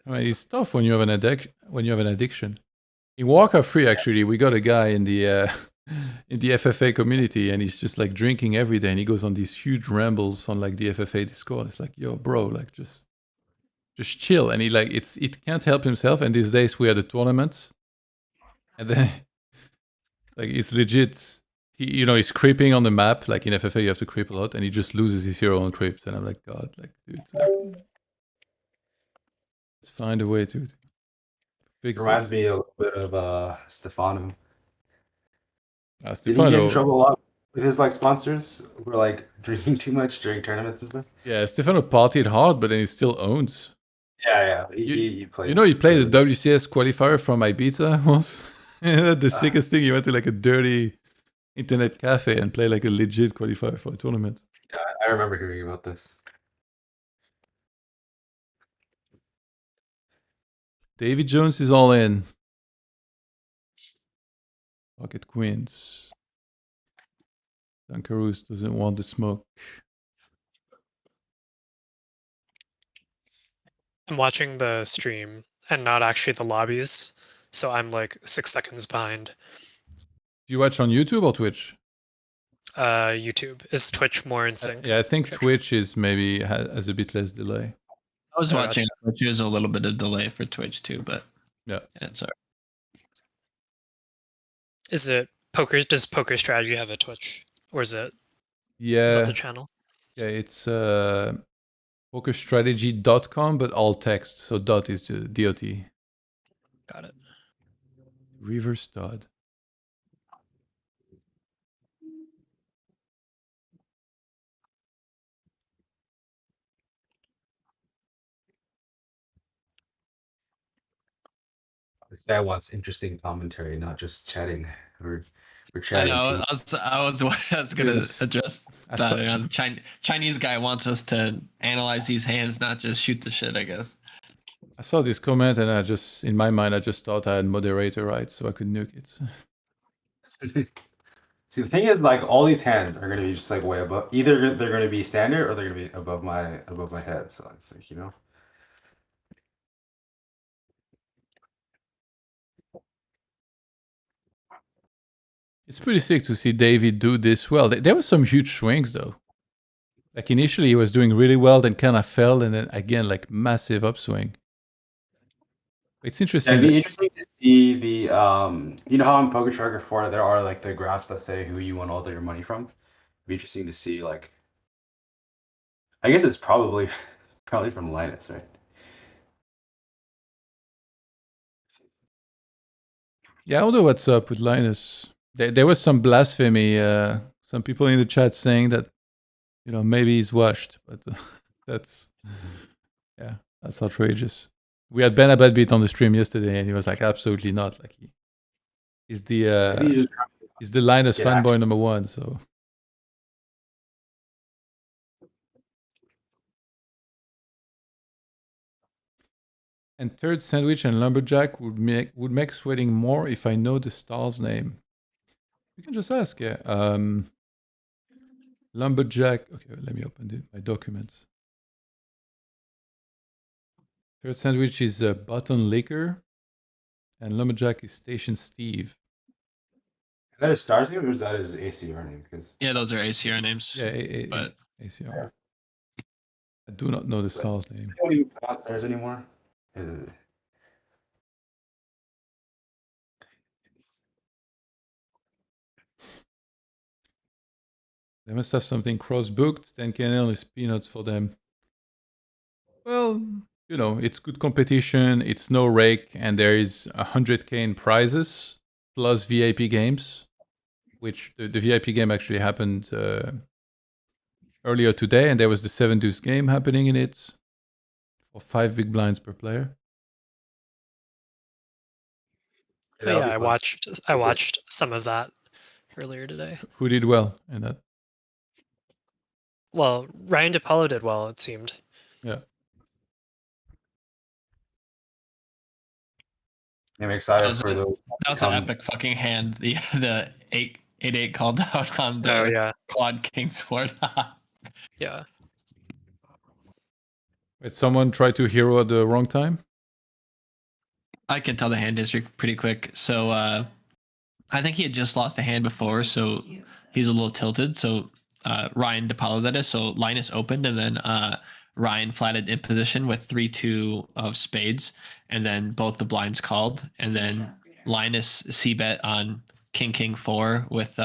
I mean, it's tough when you have an addiction. In Warcraft 3, actually, we got a guy in the in the FFA community, and he's just like drinking every day, and he goes on these huge rambles on like the FFA Discord. It's like, yo, bro, like just chill. And he like it can't help himself. And these days we had the tournaments, and then like it's legit. He's creeping on the map. Like in FFA, you have to creep a lot, and he just loses his hero on creeps. And I'm like, God, like, dude, like, let's find a way to fix Reminds this. me a little bit of Stefano. Did he get in Stefano, trouble a lot with his like sponsors? Who were like drinking too much during tournaments and stuff. yeah, Stefano partied hard, but then he still owns. Yeah. He played. He played the WCS qualifier from Ibiza once. The sickest thing, he went to like a dirty internet cafe and played like a legit qualifier for a tournament. Yeah, I remember hearing about this. DavyJones is all in. Pocket Queens. Dunkaroos doesn't want the smoke. I'm watching the stream and not actually the lobbies, so I'm like 6 seconds behind. Do you watch on YouTube or Twitch? YouTube. Is Twitch more in sync? Yeah, I think Twitch is maybe has a bit less delay. I was watching Twitch. There's a little bit of delay for Twitch too, but yeah, it's alright. Is it poker? Does PokerStrategy have a Twitch, or is it? Yeah, is that the channel? Yeah, it's PokerStrategy.com, but all text. So dot is just DOT. Got it. Reverse stud. This guy wants interesting commentary, not just chatting. We're I chatting. know. I was gonna address that. Chinese guy wants us to analyze these hands, not just shoot the shit, I guess. I saw this comment and in my mind, I just thought I had moderator rights so I could nuke it. See, the thing is, like, all these hands are gonna be just like way above. Either they're gonna be standard or they're gonna be above my head. So it's like, you know. It's pretty sick to see David do this well. There were some huge swings though. Like initially he was doing really well, then kind of fell, and then again like massive upswing. It's interesting. It'd be interesting to see the you know how on PokerStrategy 4 there are like the graphs that say who you won all your money from. It'd be interesting to see, like, I guess it's probably from Linus, right? Yeah, I don't know what's up with Linus. There was some blasphemy. Some people in the chat saying that, maybe he's washed, but that's outrageous. We had Ben Abadbeat on the stream yesterday, and he was like, absolutely not. Like he's the Linus fanboy number one. So. And third sandwich and lumberjack would make sweating more if I know the star's name. You can just ask, yeah. Lumberjack. Okay, let me open my documents. Third sandwich is Button Liquor, and lumberjack is Station Steve. Is that his star's name or is that his ACR name? Yeah, those are ACR names. Yeah, but ACR. I do not know the star's name. I don't even pronounce stars anymore. They must have something cross-booked. 10K NL is peanuts for them. Well, it's good competition. It's no rake, and there is 100K in prizes plus VIP games, which the VIP game actually happened earlier today, and there was the 7 deuce game happening in it for 5 big blinds per player. Yeah, I watched some of that earlier today. Who did well in that? Well, Ryan DePaulo did well, it seemed. Yeah. I'm excited for that was an epic fucking hand. The 8-8 called out on the Quad Kings board. Yeah. Wait, someone tried to hero at the wrong time? I can tell the hand history pretty quick. So I think he had just lost a hand before, so he's a little tilted. So Ryan DePaulo, that is. So Linus opened, and then Ryan flatted in position with 3-2 of spades, and then both the blinds called, and then Linus c-bet on King 4 with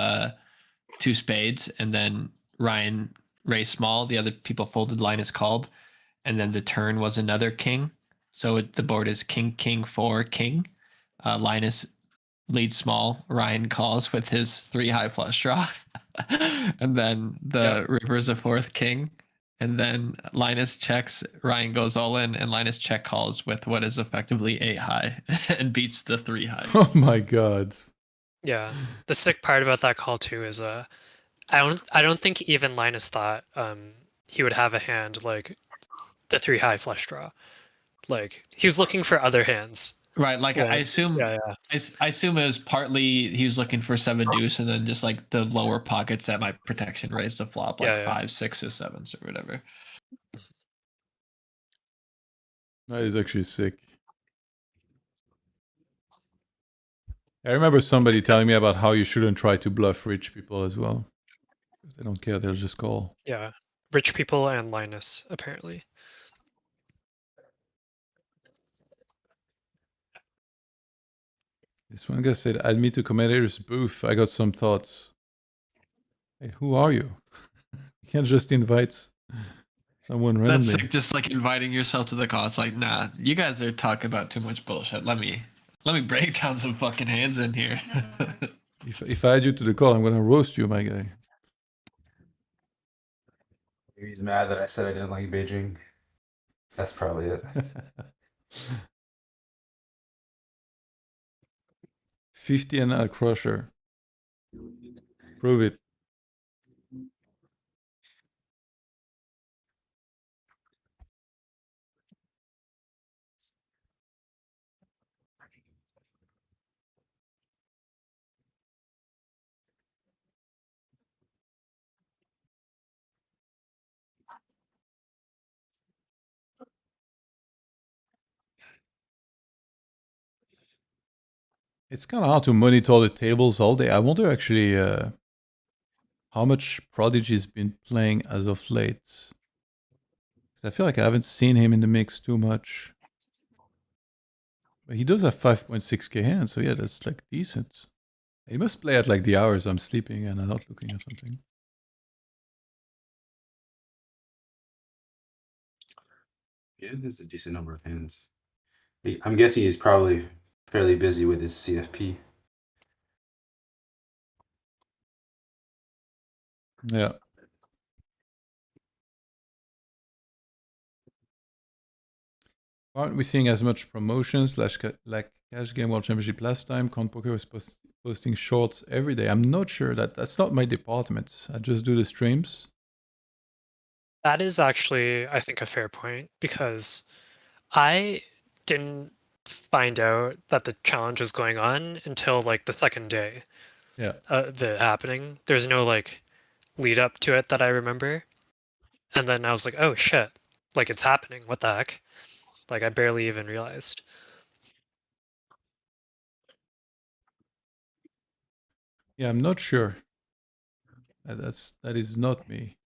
2 spades, and then Ryan raised small. The other people folded. Linus called, and then the turn was another king. So the board is King 4 king. Linus leads small. Ryan calls with his 3 high flush draw, and then the river is a 4th king. And then Linus checks. Ryan goes all in, and Linus check calls with what is effectively 8 high and beats the 3 high. Oh my god. Yeah. The sick part about that call too is I don't think even Linus thought he would have a hand like the 3 high flush draw. Like he was looking for other hands. Right, like Well, I assume, yeah. I assume it was partly he was looking for 7 deuce, and then just like the lower pockets that my protection raised the flop, like Yeah. 5, 6, or 7s or whatever. That is actually sick. I remember somebody telling me about how you shouldn't try to bluff rich people as well. Because they don't care, they'll just call. Yeah. Rich people and Linus, apparently. This one guy said, add me to commentator's booth. I got some thoughts. Hey, who are you? You can't just invite someone randomly. That's like just like inviting yourself to the call. It's like, nah, you guys are talking about too much bullshit. Let me break down some fucking hands in here. If I add you to the call, I'm gonna roast you, my guy. He's mad that I said I didn't like Beijing. That's probably it. 50 and a crusher. Prove it. It's kind of hard to monitor the tables all day. I wonder actually how much Prodigy's been playing as of late. I feel like I haven't seen him in the mix too much. But he does have 5.6k hands, so yeah, that's like decent. He must play at like the hours I'm sleeping and I'm not looking at something. Yeah, there's a decent number of hands. I'm guessing he's probably fairly busy with his CFP. Yeah. Aren't we seeing as much promotions like Cash Game World Championship last time? CoinPoker was posting shorts every day. I'm not sure that's not my department. I just do the streams. That is actually, I think, a fair point because I didn't find out that the challenge was going on until like the second day. Yeah. Of it happening. There's no like lead up to it that I remember. And then I was like, oh shit, like it's happening. What the heck? Like I barely even realized. Yeah, I'm not sure. That is not me.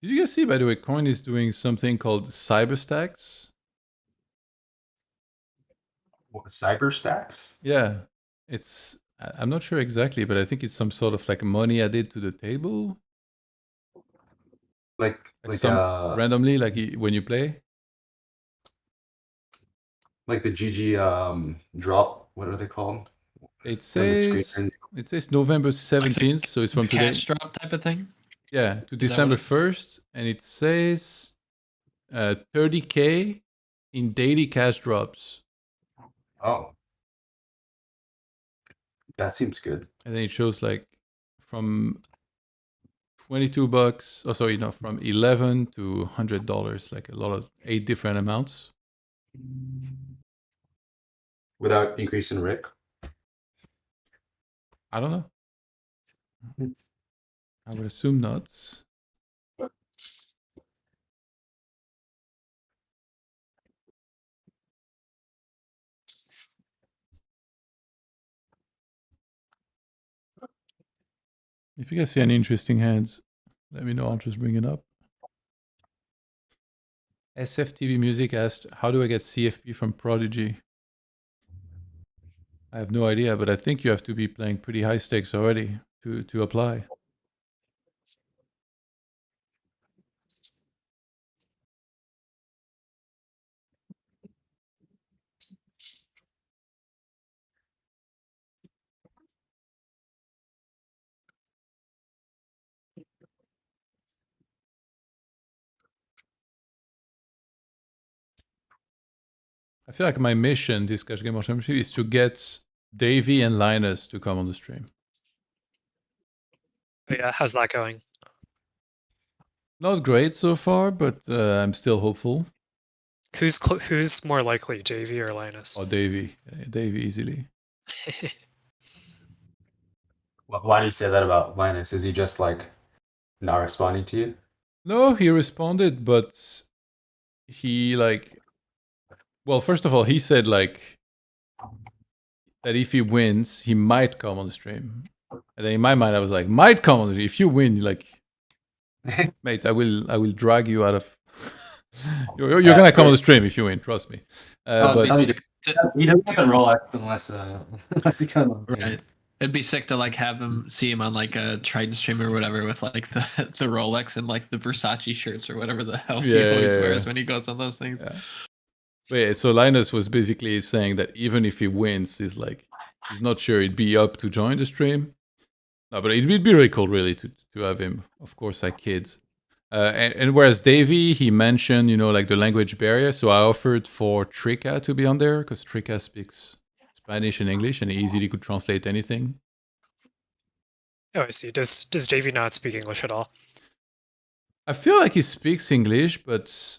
Did you guys see, by the way, Coin is doing something called CyberStacks? What, cyber stacks? Yeah. I'm not sure exactly, but I think it's some sort of like money added to the table. Like randomly, like when you play. Like the GG drop. What are they called? It says November 17th, so it's from today. Cash drop type of thing. Yeah, to December 1st, and it says 30k in daily cash drops. Oh, that seems good. And then it shows like from $22. Oh, sorry, no, from $11 to $100, like a lot of 8 different amounts. Without increase in Rick? I don't know. I would assume not. If you guys see any interesting hands, let me know. I'll just bring it up. SFTV Music asked, how do I get CFP from Prodigy? I have no idea, but I think you have to be playing pretty high stakes already to apply. I feel like my mission this Cash Game World Championship is to get Davy and Linus to come on the stream. Oh, yeah, how's that going? Not great so far, but I'm still hopeful. Who's more likely, Davy or Linus? Oh, Davy. Davy easily. Why do you say that about Linus? Is he just like not responding to you? No, he responded, but he like... Well, first of all, he said like that if he wins, he might come on the stream. And then in my mind, I was like, might come on the stream. If you win, like, mate, I will drag you out of... you're gonna come on the stream if you win, trust me. But he doesn't have a Rolex unless he kind of... Right. It'd be sick to like have him see him on like a Triton stream or whatever with like the Rolex and like the Versace shirts or whatever the hell he always wears when he goes on those things. Yeah. Wait, so Linus was basically saying that even if he wins, he's not sure he'd be up to join the stream. No, but it'd be really cool, really, to have him. Of course, I kid. And whereas Davy, he mentioned, you know, like the language barrier. So I offered for Trika to be on there because Trika speaks Spanish and English and he easily could translate anything. Oh, I see. Does Davy not speak English at all? I feel like he speaks English, but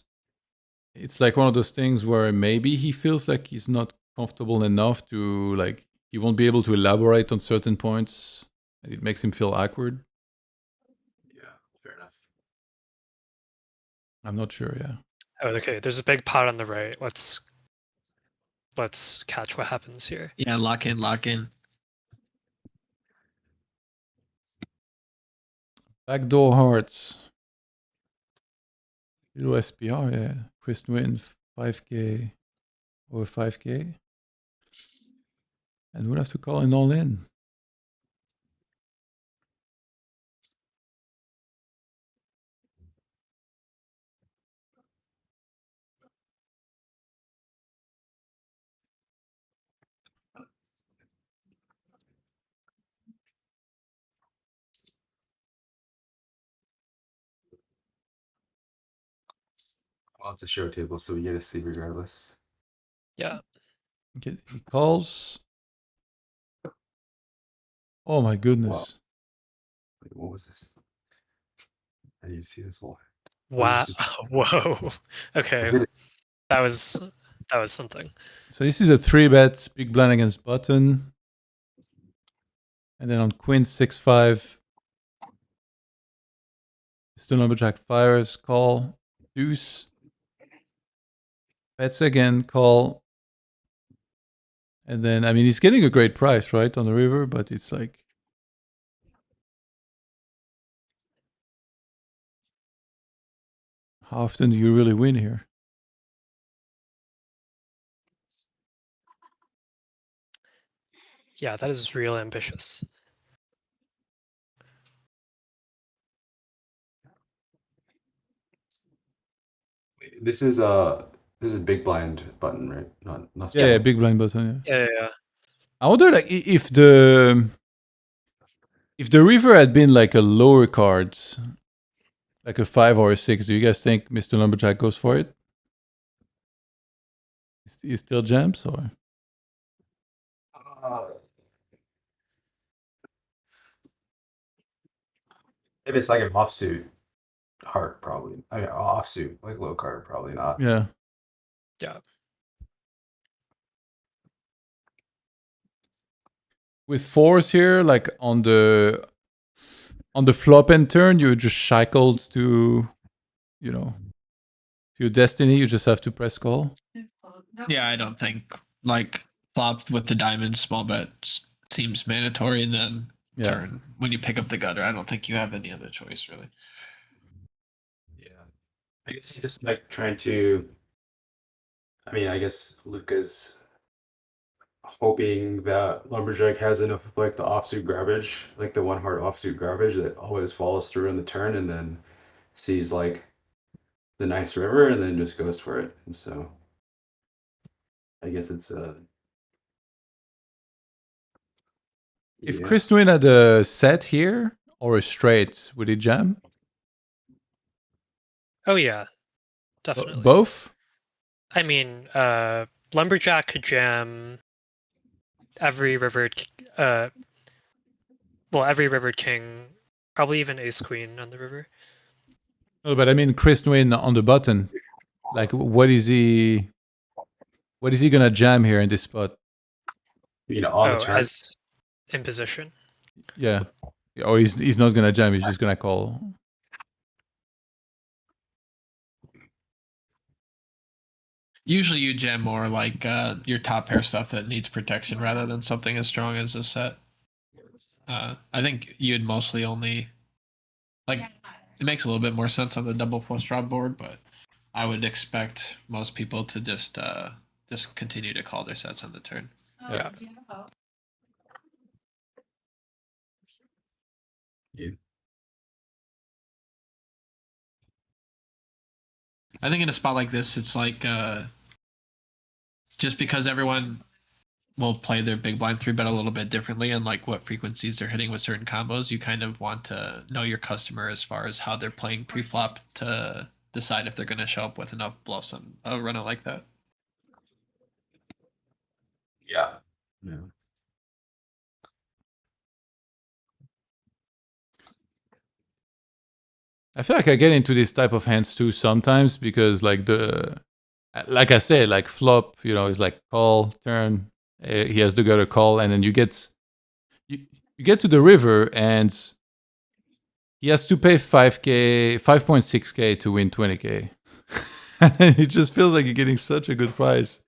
it's like one of those things where maybe he feels like he's not comfortable enough to, like, he won't be able to elaborate on certain points. And it makes him feel awkward. Yeah, fair enough. I'm not sure, yeah. Oh, okay. There's a big pot on the right. Let's catch what happens here. Yeah, lock in. Backdoor hearts. Little SPR, yeah. Chris Nguyen, 5K over 5K. And we'll have to call an all-in. Well, it's a show table, so we get a see regardless. Yeah. Okay, he calls. Oh my goodness. Wow. Wait, what was this? I need to see this whole. Wow. Whoa. Okay. That was something. So this is a 3-bet, big blind against button. And then on Queen 6-5, Mr. Lumberjack fires, call, deuce. Bets again, call. And then, I mean, he's getting a great price, right, on the river, but it's like... How often do you really win here? Yeah, that is real ambitious. This is big blind button, right? Not Yeah, big blind button. Yeah. I wonder, like, if the river had been like a lower card, like a 5 or a 6, do you guys think Mr. Lumberjack goes for it? He still jams, or? If it's like an offsuit heart, probably. I mean, offsuit, like low card, probably not. Yeah. Yeah. With 4s here, like on the flop and turn, you're just shackled to, you know, to your destiny. You just have to press call. Yeah, I don't think like flop with the diamond small bet seems mandatory, and then turn when you pick up the gutter. I don't think you have any other choice really. Yeah. I guess he just like trying to. I mean, I guess Luca's hoping that Lumberjack has enough of like the offsuit garbage, like the one heart offsuit garbage that always follows through in the turn, and then sees like the nice river, and then just goes for it. And so, I guess it's If yeah. Chris Nguyen had a set here or a straight, would he jam? Oh yeah, definitely. Both? I mean, Lumberjack could jam every rivered, every rivered king, probably even ace queen on the river. No, but I mean Chris Nguyen on the button. Like, what is he gonna jam here in this spot? On the turn. As in position. Yeah. Or he's not gonna jam, he's just gonna call. Usually you jam more like your top pair stuff that needs protection rather than something as strong as a set. I think you'd mostly only like it makes a little bit more sense on the double flush draw board, but I would expect most people to just continue to call their sets on the turn. Yeah. Yeah. I think in a spot like this, it's like just because everyone will play their big blind 3-bet a little bit differently and like what frequencies they're hitting with certain combos, you kind of want to know your customer as far as how they're playing pre-flop to decide if they're going to show up with enough bluffs on a run like that. Yeah. Yeah. I feel like I get into this type of hands too sometimes because like I said, like flop, is like call, turn, he has to go to call, and then you get to the river and he has to pay 5.6k to win 20k. And it just feels like you're getting such a good price.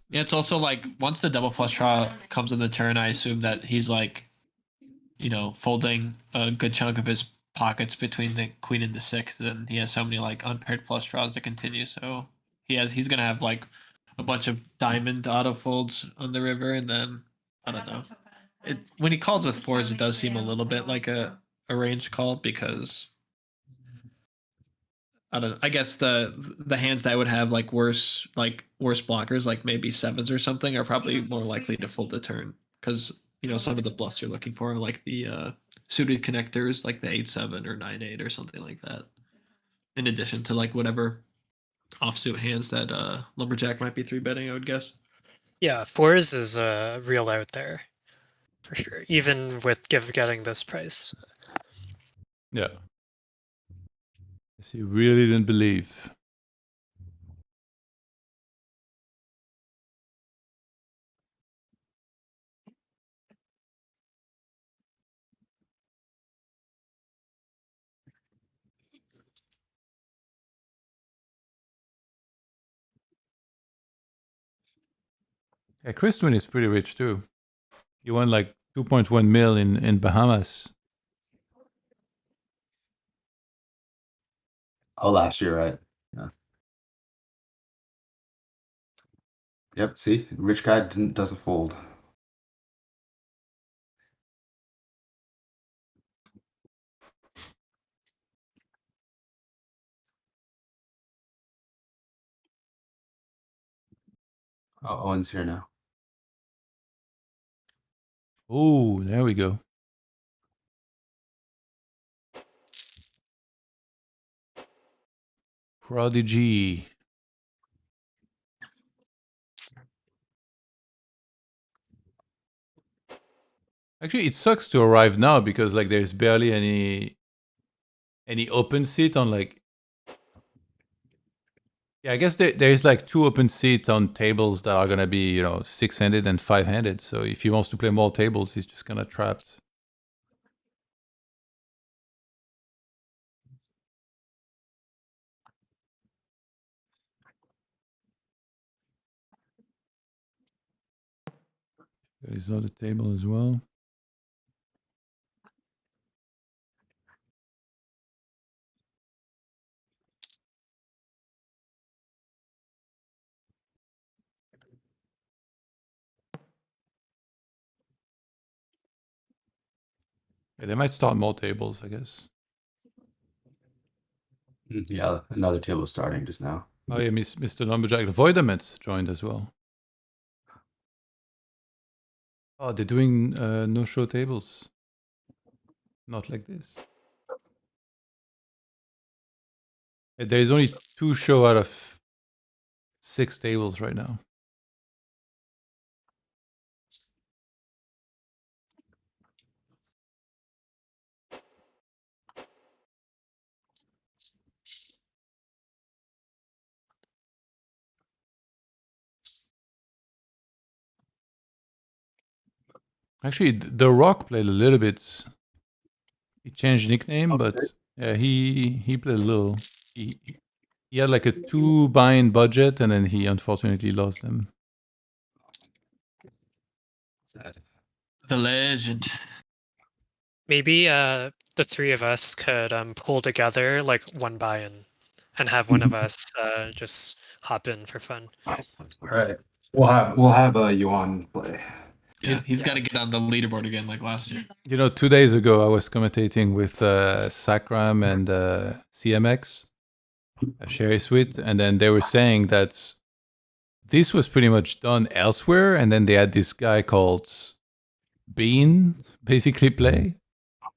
Yeah, it's also like once the double flush draw comes in the turn, I assume that he's like, folding a good chunk of his pockets between the queen and the sixth, and he has so many like unpaired flush draws to continue. So he's gonna have like a bunch of diamond auto folds on the river, and then I don't know. When he calls with fours, it does seem a little bit like a range call because I don't know. I guess the hands that would have like worse blockers, like maybe sevens or something, are probably more likely to fold the turn because some of the bluffs you're looking for are like the suited connectors, like the 8-7 or 9-8 or something like that. In addition to like whatever offsuit hands that Lumberjack might be 3-betting, I would guess. Yeah, fours is real out there for sure, even with getting this price. Yeah. He really didn't believe. Yeah, Chris Twin is pretty rich too. He won like 2.1 mil in Bahamas. Oh, last year, right? Yeah. Yep. See, rich guy doesn't fold. Oh, Owen's here now. Oh, there we go. Prodigy. Actually, it sucks to arrive now because like there's barely any open seat on like. Yeah, I guess there's like 2 open seats on tables that are gonna be 6-handed and 5-handed. So if he wants to play more tables, he's just gonna trapped. Got his other table as well. Yeah, they might start more tables, I guess. Yeah, another table starting just now. Oh yeah, Mr. Lumberjack Voidamet's joined as well. Oh, they're doing no-show tables. Not like this. There is only 2 show out of 6 tables right now. Actually, The Rock played a little bit. He changed nickname, but yeah, he played a little. He had like a 2 buy-in budget, and then he unfortunately lost them. Sad. The legend. Maybe the 3 of us could pull together like one buy-in and have one of us just hop in for fun. All right. We'll have a Yuan play. Yeah, he's got to get on the leaderboard again like last year. 2 days ago, I was commentating with Sakram and CMX, Sherry Sweet, and then they were saying that this was pretty much done elsewhere, and then they had this guy called Bean basically play,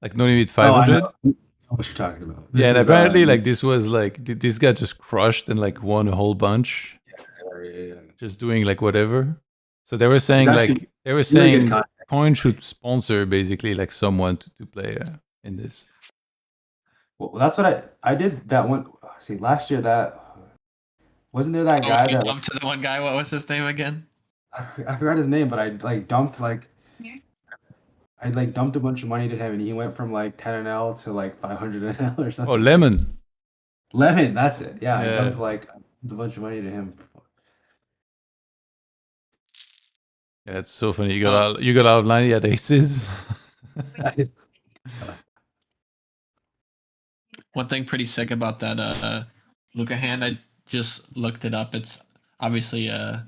like no limit 500. Oh, I know what you're talking about. Yeah, and apparently, like this was like this guy just crushed and like won a whole bunch, Yeah. just doing like whatever. So they were saying Actually, saying good content. Coin should sponsor basically like someone to play in this. Well, that's what I did that one. See, last year that wasn't there that guy You that dumped to the one guy. What was his name again? I forgot his name, but I like dumped like I like dumped a bunch of money to him, and he went from like 10 NL to like 500 NL or something. Oh, Lemon. Lemon, that's it. Yeah, I Yeah. dumped like a bunch of money to him. Yeah, it's so funny. You got outline. You had aces. One thing pretty sick about that Luca hand, I just looked it up. It's obviously a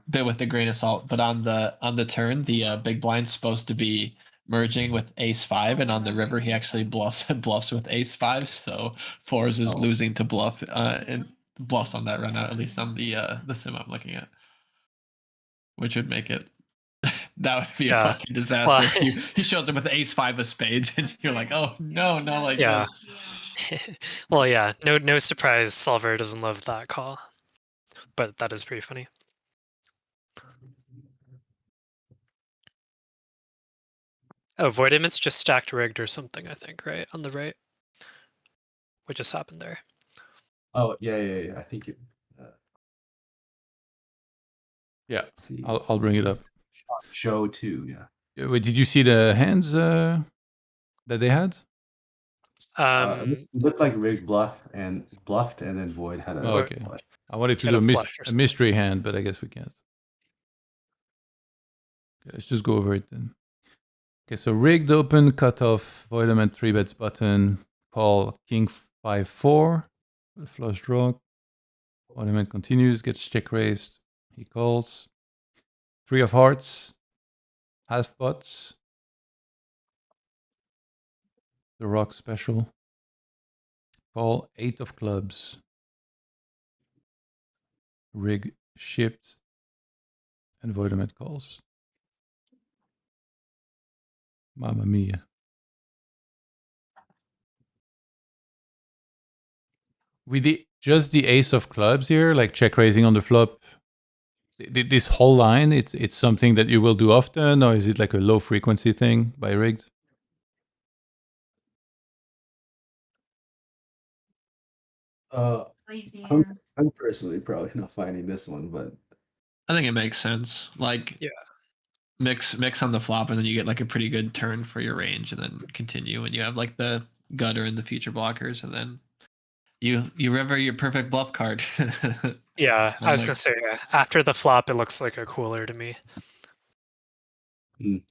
bit with a grain of salt, but on the turn, the big blind's supposed to be merging with ace 5, and on the river he actually bluffs with ace 5. So fours is losing to bluff and bluffs on that run out, at least on the sim I'm looking at, which would make it. That would be a fucking disaster. If he shows up with ace 5 of spades, and you're like, oh no, not like Yeah. this. Well, yeah, no surprise. Solver doesn't love that call, but that is pretty funny. Oh, Voidament's just stacked rigged or something, I think, right on the right. What just happened there? Oh yeah. I think it. Yeah, Let's see. I'll bring it up. Show 2, yeah. Wait, did you see the hands that they had? It looked like rigged bluffed, and then Void had a. Oh, okay. Flush. I wanted to Had do a a mystery hand, but I guess we can't. Okay, let's just go over it then. Okay, so rigged open, cutoff, Voidament 3 bets button, call king 5-4, flush draw. Voidament continues, gets check raised, he calls. 3 of hearts, half pots. The rock special. Call 8 of clubs. Rig shipped, and Voidament calls. Mamma mia. With just the ace of clubs here, like check raising on the flop, this whole line, it's something that you will do often, or is it like a low frequency thing by rigged? I'm personally probably not finding this one, but I think it makes sense. Like, yeah, mix on the flop, and then you get like a pretty good turn for your range, and then continue, and you have like the gutter and the future blockers, and then you river your perfect bluff card. Yeah, I was gonna say after the flop, it looks like a cooler to me. Mm.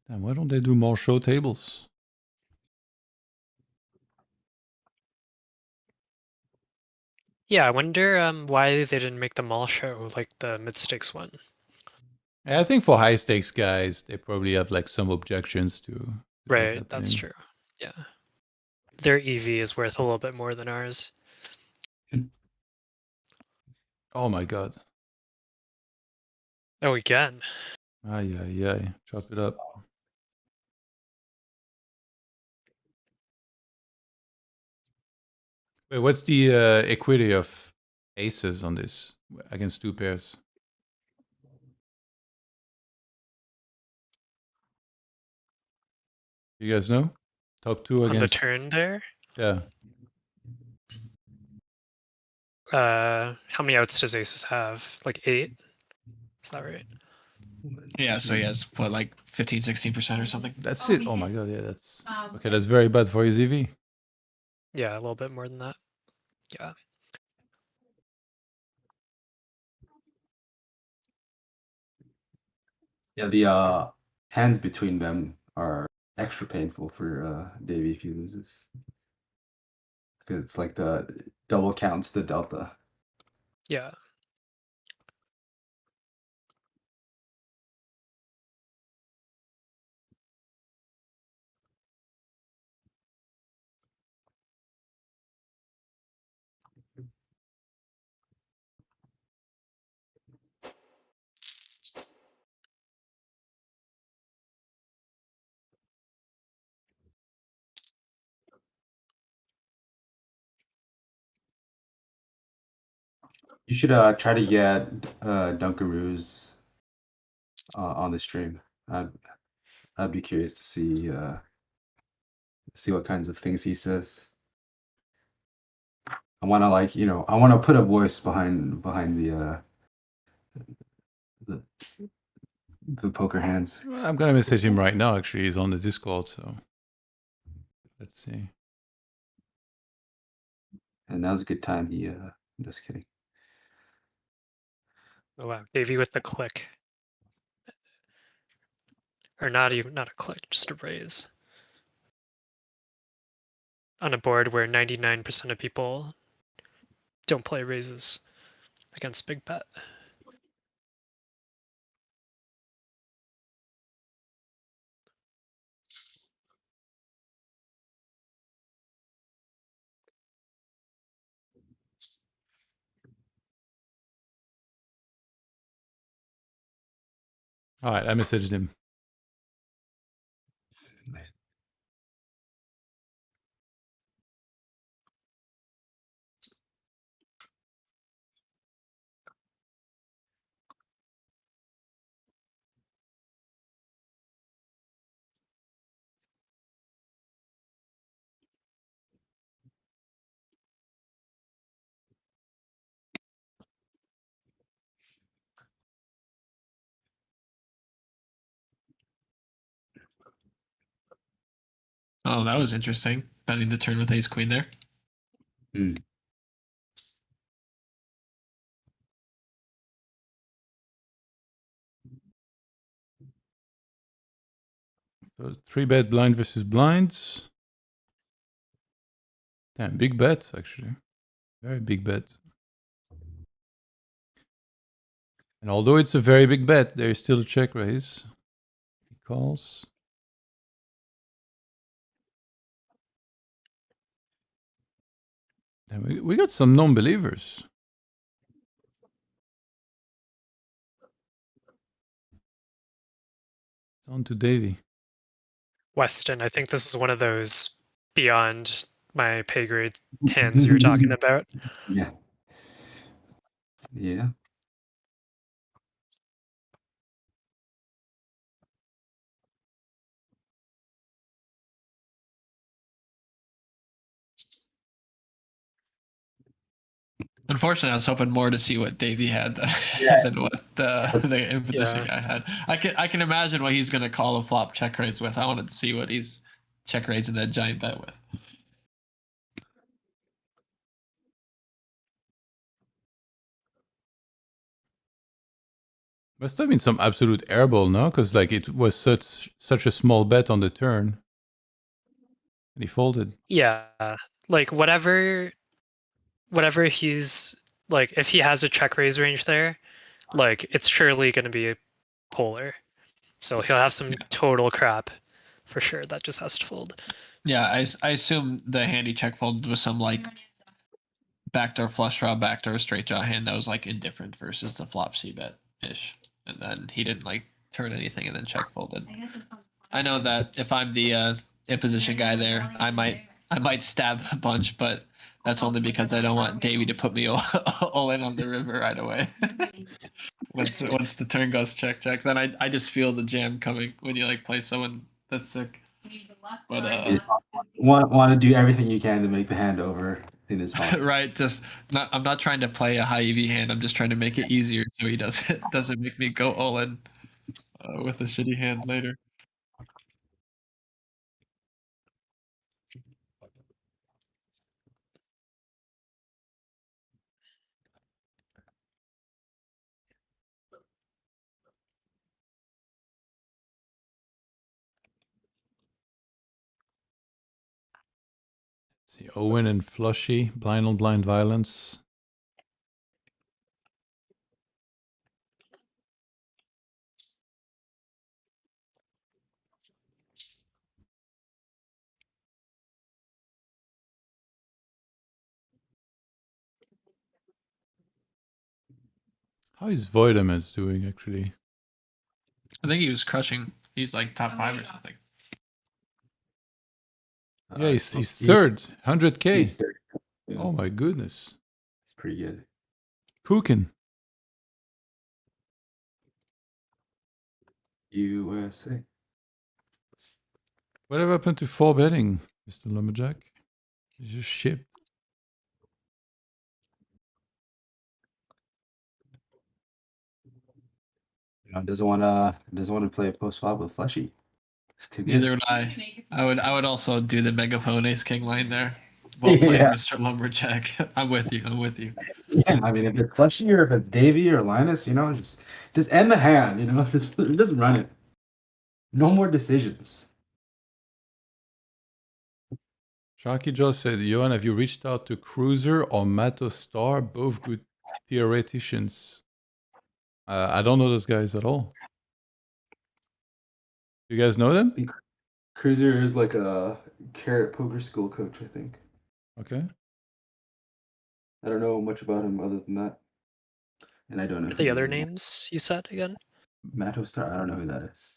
Damn, why don't they do more show tables? Yeah, I wonder why they didn't make them all show like the mid stakes one. I think for high stakes guys, they probably have like some objections to Right, that that's happening. true. Yeah. Their EV is worth a little bit more than ours. Oh my god. Oh, again. Ay. Chop it up. Wait, what's the equity of aces on this against two pairs? You guys know? Top two On the against. turn there. Yeah. How many outs does aces have? Like 8? Is that right? Yeah, so he has what, like 15-16% or something. That's it. Oh my god, yeah, that's okay. That's very bad for his EV. Yeah, a little bit more than that. Yeah. Yeah, the hands between them are extra painful for Davy if he loses. Because it's like the double counts the delta. Yeah. You should try to get Dunkaroos on the stream. I'd be curious to see what kinds of things he says. I want to I want to put a voice behind the the poker hands. Well, I'm gonna message him right now. Actually, he's on the Discord, so let's see. And that was a good time. I'm just kidding. Oh wow, Davy with the click. Or not a click, just a raise. On a board where 99% of people don't play raises against big bet. All right, I messaged him. Oh, that was interesting. Betting the turn with ace queen there. Mm. So 3-bet blind versus blinds. Damn, big bet actually. Very big bet. And although it's a very big bet, there is still a check raise. He calls. And we got some non-believers. It's on to Davy. Weston, I think this is one of those beyond my pay grade hands you were talking about. Yeah. Yeah. Unfortunately, I was hoping more to see what Davey had than what the imposition guy had. I can imagine what he's going to call a flop check raise with. I wanted to see what he's check raising that giant bet with. Must have been some absolute airball, no? Because like it was such a small bet on the turn, and he folded. Yeah, like whatever he's like, if he has a check raise range there, like it's surely going to be a polar. So he'll have some total crap for sure that just has to fold. Yeah, I assume the handy check folded was some like backdoor flush draw, backdoor straight draw hand that was like indifferent versus the flop C bet ish, and then he didn't like turn anything and then check folded. I know that if I'm the imposition guy there, I might stab a bunch, but that's only because I don't want Davey to put me all in on the river right away. once the turn goes check, then I just feel the jam coming when you like play someone that's sick. But You just want to do everything you can to make the hand over in as possible. right, I'm not trying to play a high EV hand. I'm just trying to make it easier so he doesn't make me go all in with a shitty hand later. See, Owen and Flushy, blind on blind violence. How is Voidemans doing actually? I think he was crushing. He's like top 5 or something. Yeah, he's third, 100K. He's third. Yeah. Oh my goodness. It's pretty good. Cooking. USA. Whatever happened to 4 betting, Mr. Lumberjack? He's just shipped. Doesn't want to play a post flop with Fleshy. Neither would I. I would also do the megaphone ace king line there. Well played, Mr. Lumberjack. I'm with you. Yeah, I mean, if it's Fleshy or if it's Davy or Linus, just end the hand. Just run it. No more decisions. Sharky just said, Johan, have you reached out to Cruiser or Mato Star? Both good theoreticians. I don't know those guys at all. You guys know them? Cruiser is like a carrot poker school coach, I think. Okay. I don't know much about him other than that. And I don't know. What are the other names you said again? Mato Star, I don't know who that is.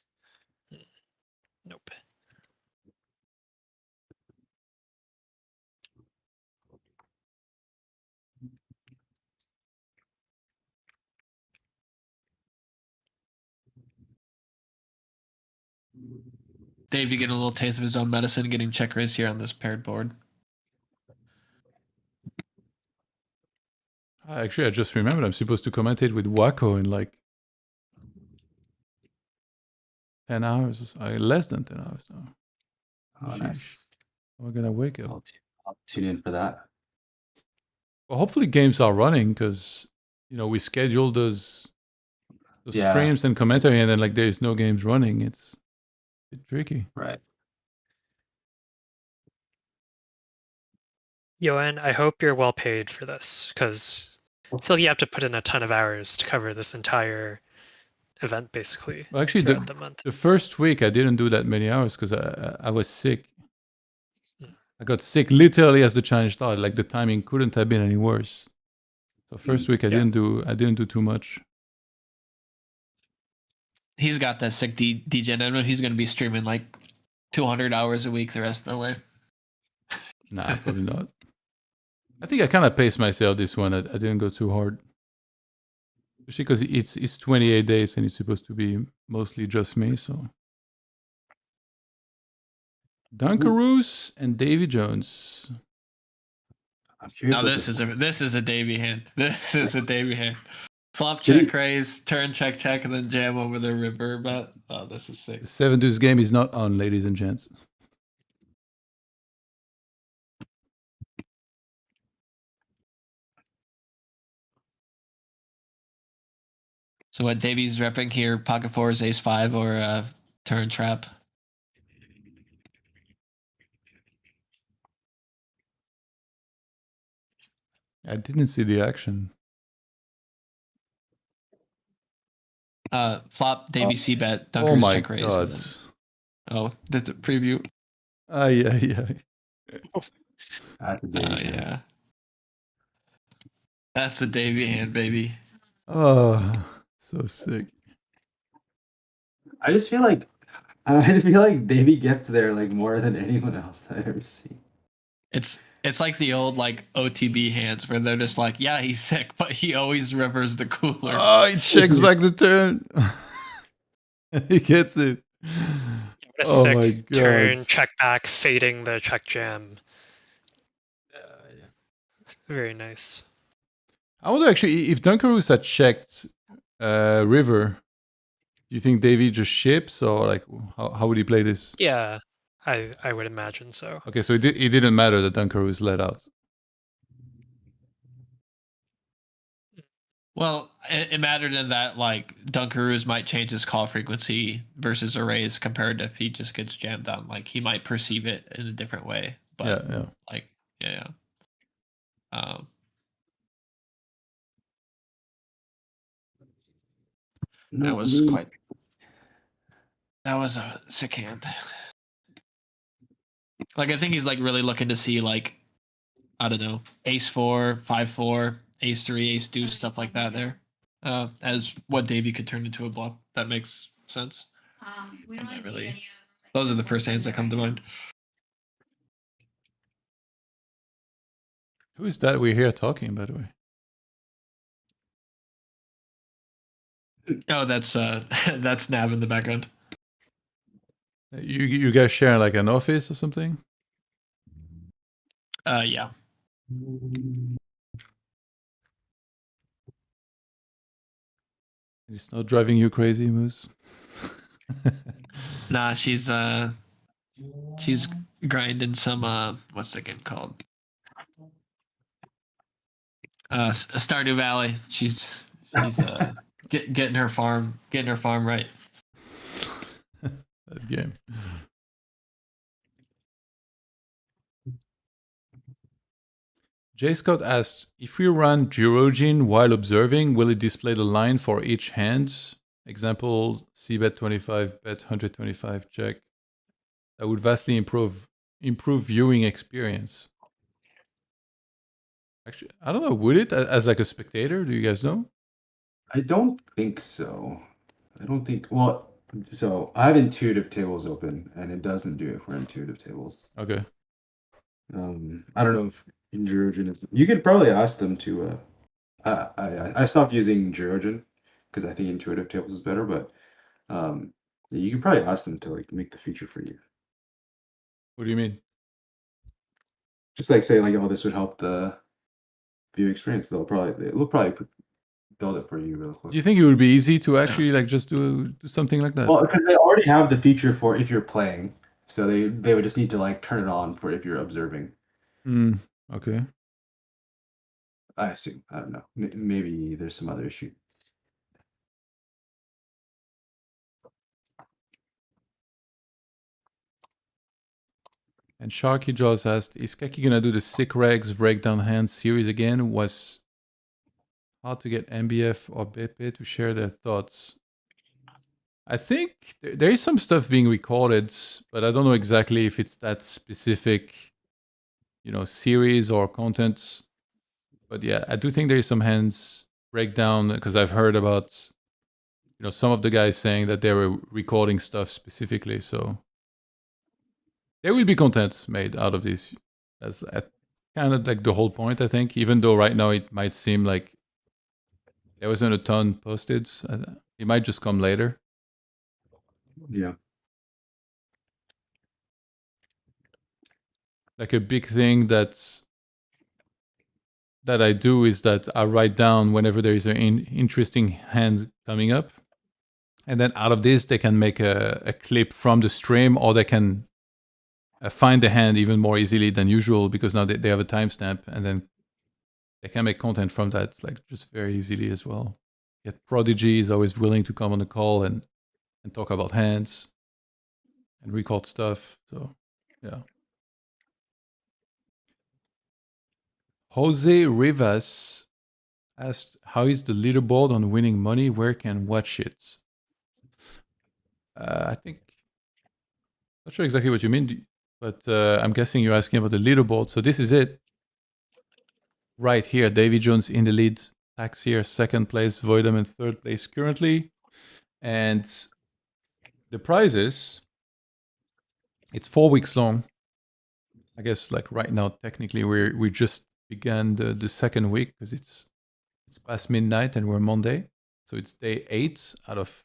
Nope. Dave, you get a little taste of his own medicine getting check raised here on this paired board. Actually, I just remembered I'm supposed to commentate with Waco in like 10 hours. Less than 10 hours now. Oh, nice. We're going to wake up. I'll tune in for that. Well, hopefully games are running because, we scheduled those streams and commentary and then like there's no games running. It's a bit tricky. Right. Johan, I hope you're well paid for this because I feel like you have to put in a ton of hours to cover this entire event, basically. Well, actually, the month. The first week I didn't do that many hours because I was sick. I got sick literally as the challenge started. Like the timing couldn't have been any worse. So first week I didn't do too much. He's got that sick DJ. I know he's going to be streaming like 200 hours a week the rest of the way. Nah, probably not. I think I kind of paced myself this one. I didn't go too hard. Especially because it's 28 days and it's supposed to be mostly just me, so. Dunkaroos and DavyJones. Now this is a Davy hand. This is a Davy hand. Flop check raise, turn check, and then jam over the river bet. Oh, this is sick. The 7 deuce game is not on, ladies and gents. So what Davy's repping here, pocket fours, ace five, or turn trap? I didn't see the action. Flop, Davy C bet, Oh Dunker's my check raise. god. And then, oh, the preview. Yeah. That's a Davy's hand. Yeah. That's a Davy hand, baby. Oh, so sick. I just feel like Davy gets there like more than anyone else I've ever seen. It's like the old like OTB hands where they're just like, yeah, he's sick, but he always rivers the cooler. Oh, he checks back the turn. He gets it. A Oh sick my god. turn, check back, fading the check jam. Yeah. Very nice. I wonder actually if Dunkaroos had checked river, do you think Davy just ships or like how would he play this? Yeah, I would imagine so. Okay, so it didn't matter that Dunkaroos let out. Well, it mattered in that like Dunkaroos might change his call frequency versus a raise compared to if he just gets jammed down. Like he might perceive it in a different way. But Yeah. like yeah. No, that was a sick hand. Like I think he's like really looking to see like, I don't know, ace 4, 5-4, ace 3, ace deuce, stuff like that there. As what Davy could turn into a bluff. That makes sense. Those are the first hands that come to mind. Who is that we hear talking, by the way? Oh, that's that's Nav in the background. You guys share like an office or something? Yeah. It's not driving you crazy, Moose? Nah, she's grinding some what's the game called? Stardew Valley. She's getting her farm right. That game. J. Scott asked, if we run Girogin while observing, will it display the line for each hand? Example, c-bet 25, bet 125, check. That would vastly improve viewing experience. Actually, I don't know, would it as like a spectator? Do you guys know? I don't think so. Well, so I have intuitive tables open and it doesn't do it for intuitive tables. Okay. I don't know if Girogin is. You could probably ask them to. I stopped using Girogin because I think intuitive tables is better, but you could probably ask them to like make the feature for you. What do you mean? Just like say like, oh, this would help the view experience. They'll probably build it for you real quick. Do you think it would be easy to actually like just do something like that? Well, because they already have the feature for if you're playing, so they would just need to like turn it on for if you're observing. Okay. I assume. I don't know. Maybe there's some other issue. And Sharky Jaws asked, is Keki gonna do the sick regs breakdown hand series again? Was hard to get MBF or Bepe to share their thoughts. I think there is some stuff being recorded, but I don't know exactly if it's that specific, series or content. But yeah, I do think there is some hands breakdown because I've heard about, some of the guys saying that they were recording stuff specifically. So there will be content made out of this. That's kind of like the whole point, I think, even though right now it might seem like there wasn't a ton posted. It might just come later. Yeah. Like a big thing that I do is that I write down whenever there is an interesting hand coming up. And then out of this, they can make a clip from the stream, or they can find the hand even more easily than usual because now they have a timestamp, and then they can make content from that, like just very easily as well. Get Prodigy is always willing to come on the call and talk about hands and record stuff. So, yeah. Jose Rivas asked, how is the leaderboard on winning money? Where can watch it? I think, not sure exactly what you mean, but I'm guessing you're asking about the leaderboard. So this is it. Right here, Davy Jones in the lead. TaxHere, second place. Voidam in third place currently. And the prizes, it's 4 weeks long. I guess like right now, technically, we just began the second week because it's past midnight and we're Monday. So it's day 8 out of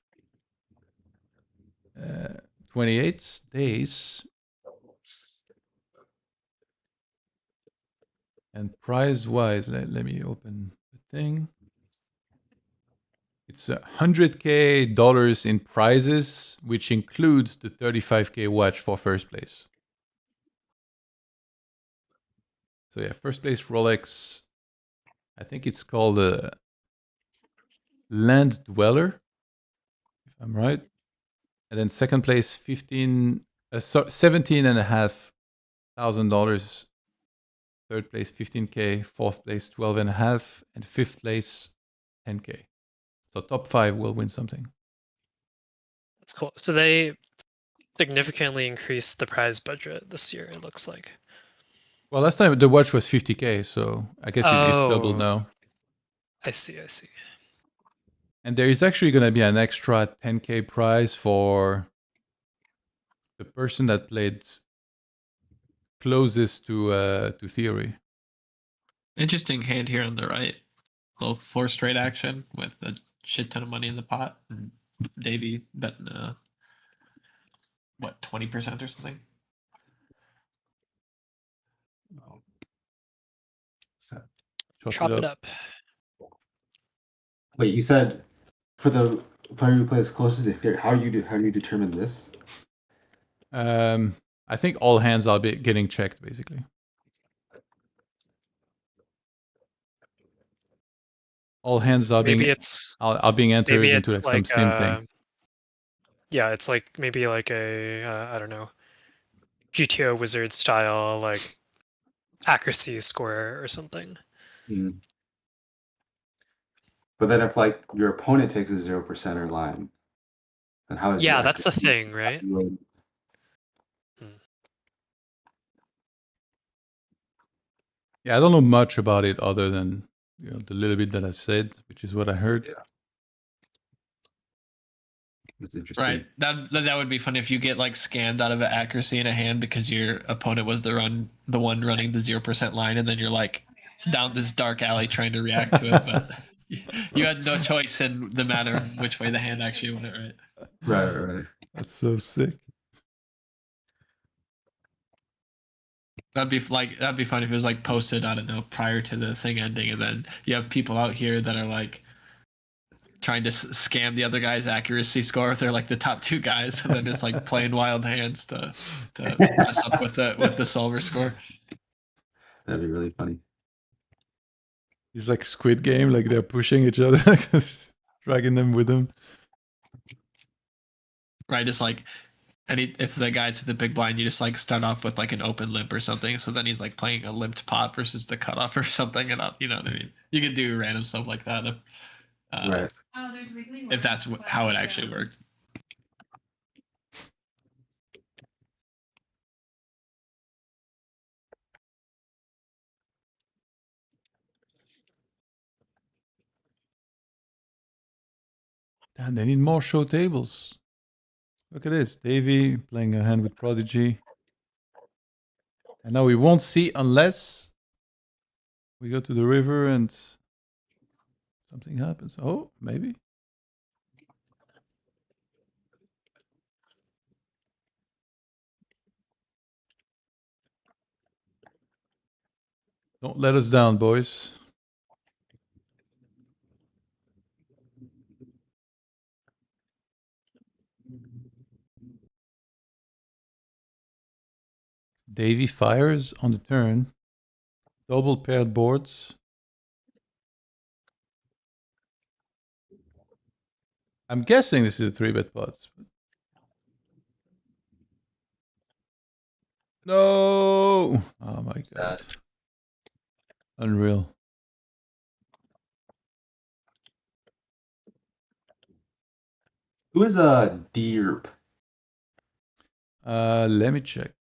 28 days. And prize-wise, let me open the thing. It's $100K in prizes, which includes the 35K watch for first place. So yeah, first place Rolex. I think it's called a Land Dweller, if I'm right. And then second place, $17,500. Third place, 15K. Fourth place, 12.5, and fifth place, 10K. So top 5 will win something. That's cool. So they significantly increased the prize budget this year, it looks like. Well, last time the watch was 50K, so I guess it's doubled now. I see. And there is actually going to be an extra 10K prize for the person that played closest to theory. Interesting hand here on the right. Little 4 straight action with a shit ton of money in the pot. And Davy betting, 20% or something? Chop it up. Wait, you said for the player who plays closest to theory, how do you determine this? I think all hands are getting checked, basically. All hands are being entered into like some sim thing. Yeah, it's like maybe like a I don't know, GTO wizard style like accuracy score or something. Mm. But then if like your opponent takes a 0% line, then how is that's the thing, right? Yeah, I don't know much about it other than the little bit that I said, which is what I heard. Yeah. That's interesting. Right. That would be funny if you get like scammed out of an accuracy in a hand because your opponent was the one running the 0% line, and then you're like down this dark alley trying to react to it, but you had no choice in the matter of which way the hand actually went, right? Right. That's so sick. That'd be funny if it was like posted, I don't know, prior to the thing ending, and then you have people out here that are like trying to scam the other guy's accuracy score if they're like the top 2 guys, and then just like playing wild hands to mess up with the solver score. That'd be really funny. It's like Squid Game, like they're pushing each other, dragging them with them. Right, just like if the guy's at the big blind, you just like start off with like an open limp or something. So then he's like playing a limped pot versus the cutoff or something, and you know what I mean. You could do random stuff like that Right. If that's how it actually worked. Damn, they need more show tables. Look at this. Davy playing a hand with Prodigy. And now we won't see unless we go to the river and something happens. Oh, maybe. Don't let us down, boys. Davy fires on the turn. Double paired boards. I'm guessing this is a 3-bet pot. No! Oh my god. Unreal. Who is Deerp? Let me check.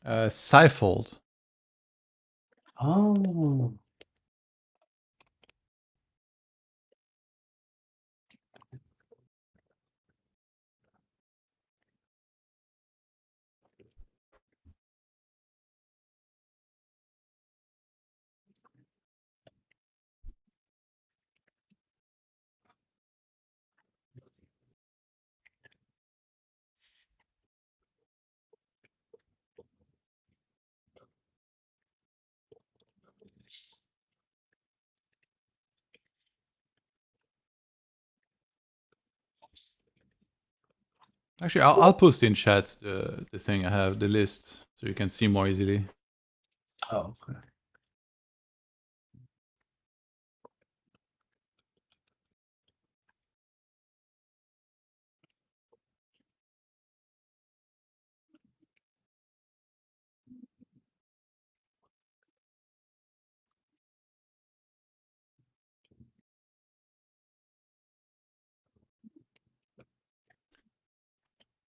Seifold. Oh. Actually, I'll post in chat the thing I have, the list, so you can see more easily. Oh, okay.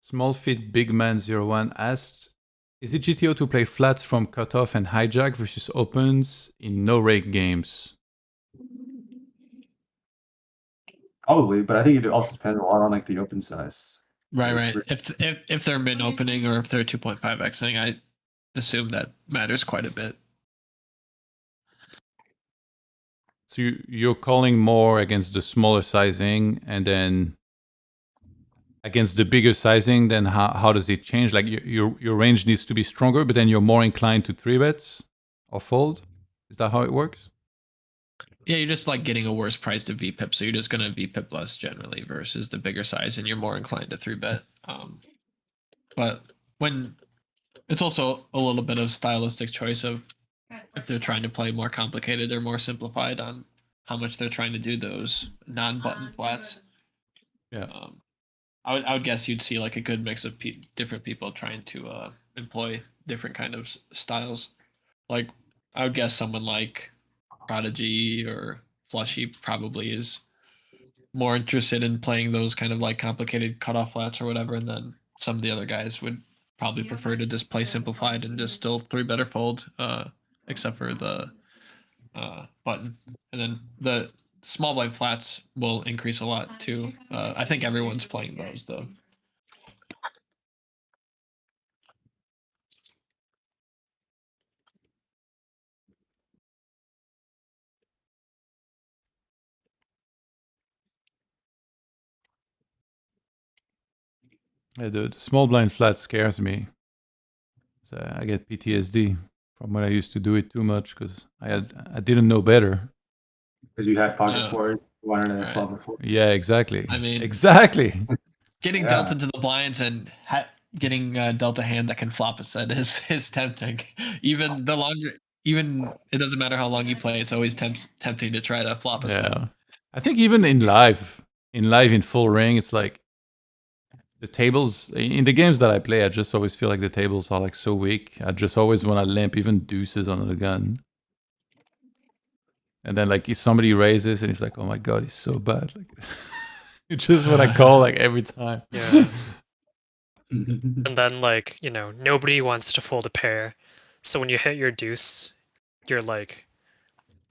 Small Fit Big Man 01 asked, is it GTO to play flats from cutoff and hijack versus opens in no rake games? Probably, but I think it also depends a lot on like the open size. Right. If they're min opening or if they're 2.5xing, I assume that matters quite a bit. So you're calling more against the smaller sizing, and then against the bigger sizing, then how does it change? Like your range needs to be stronger, but then you're more inclined to 3-bets or fold? Is that how it works? Yeah, you're just like getting a worse price to VPIP, so you're just gonna VPIP less generally versus the bigger size, and you're more inclined to 3-bet. But when it's also a little bit of stylistic choice of if they're trying to play more complicated or more simplified on how much they're trying to do those non-button flats. Yeah. I would guess you'd see like a good mix of different people trying to employ different kind of styles. Like I would guess someone like Prodigy or Flushy probably is more interested in playing those kind of like complicated cutoff flats or whatever, and then some of the other guys would probably prefer to just play simplified and just still 3-better fold, except for the button. And then the small blind flats will increase a lot too. I think everyone's playing those though. Yeah, the small blind flat scares me. So I get PTSD from when I used to do it too much because I didn't know better. Because you had pocket fours, wanted to flop before. Yeah, exactly. I mean, exactly. Getting dealt into the blinds and getting dealt a hand that can flop a set is tempting. Even the longer, even it doesn't matter how long you play, it's always tempting to try to flop a set. I think even in live in full ring, it's like the tables in the games that I play, I just always feel like the tables are like so weak. I just always want to limp even deuces on the gun. And then like if somebody raises and it's like, oh my god, he's so bad. Like it's just what I call like every time. Yeah. And then like, you know, nobody wants to fold a pair. So when you hit your deuce, you're like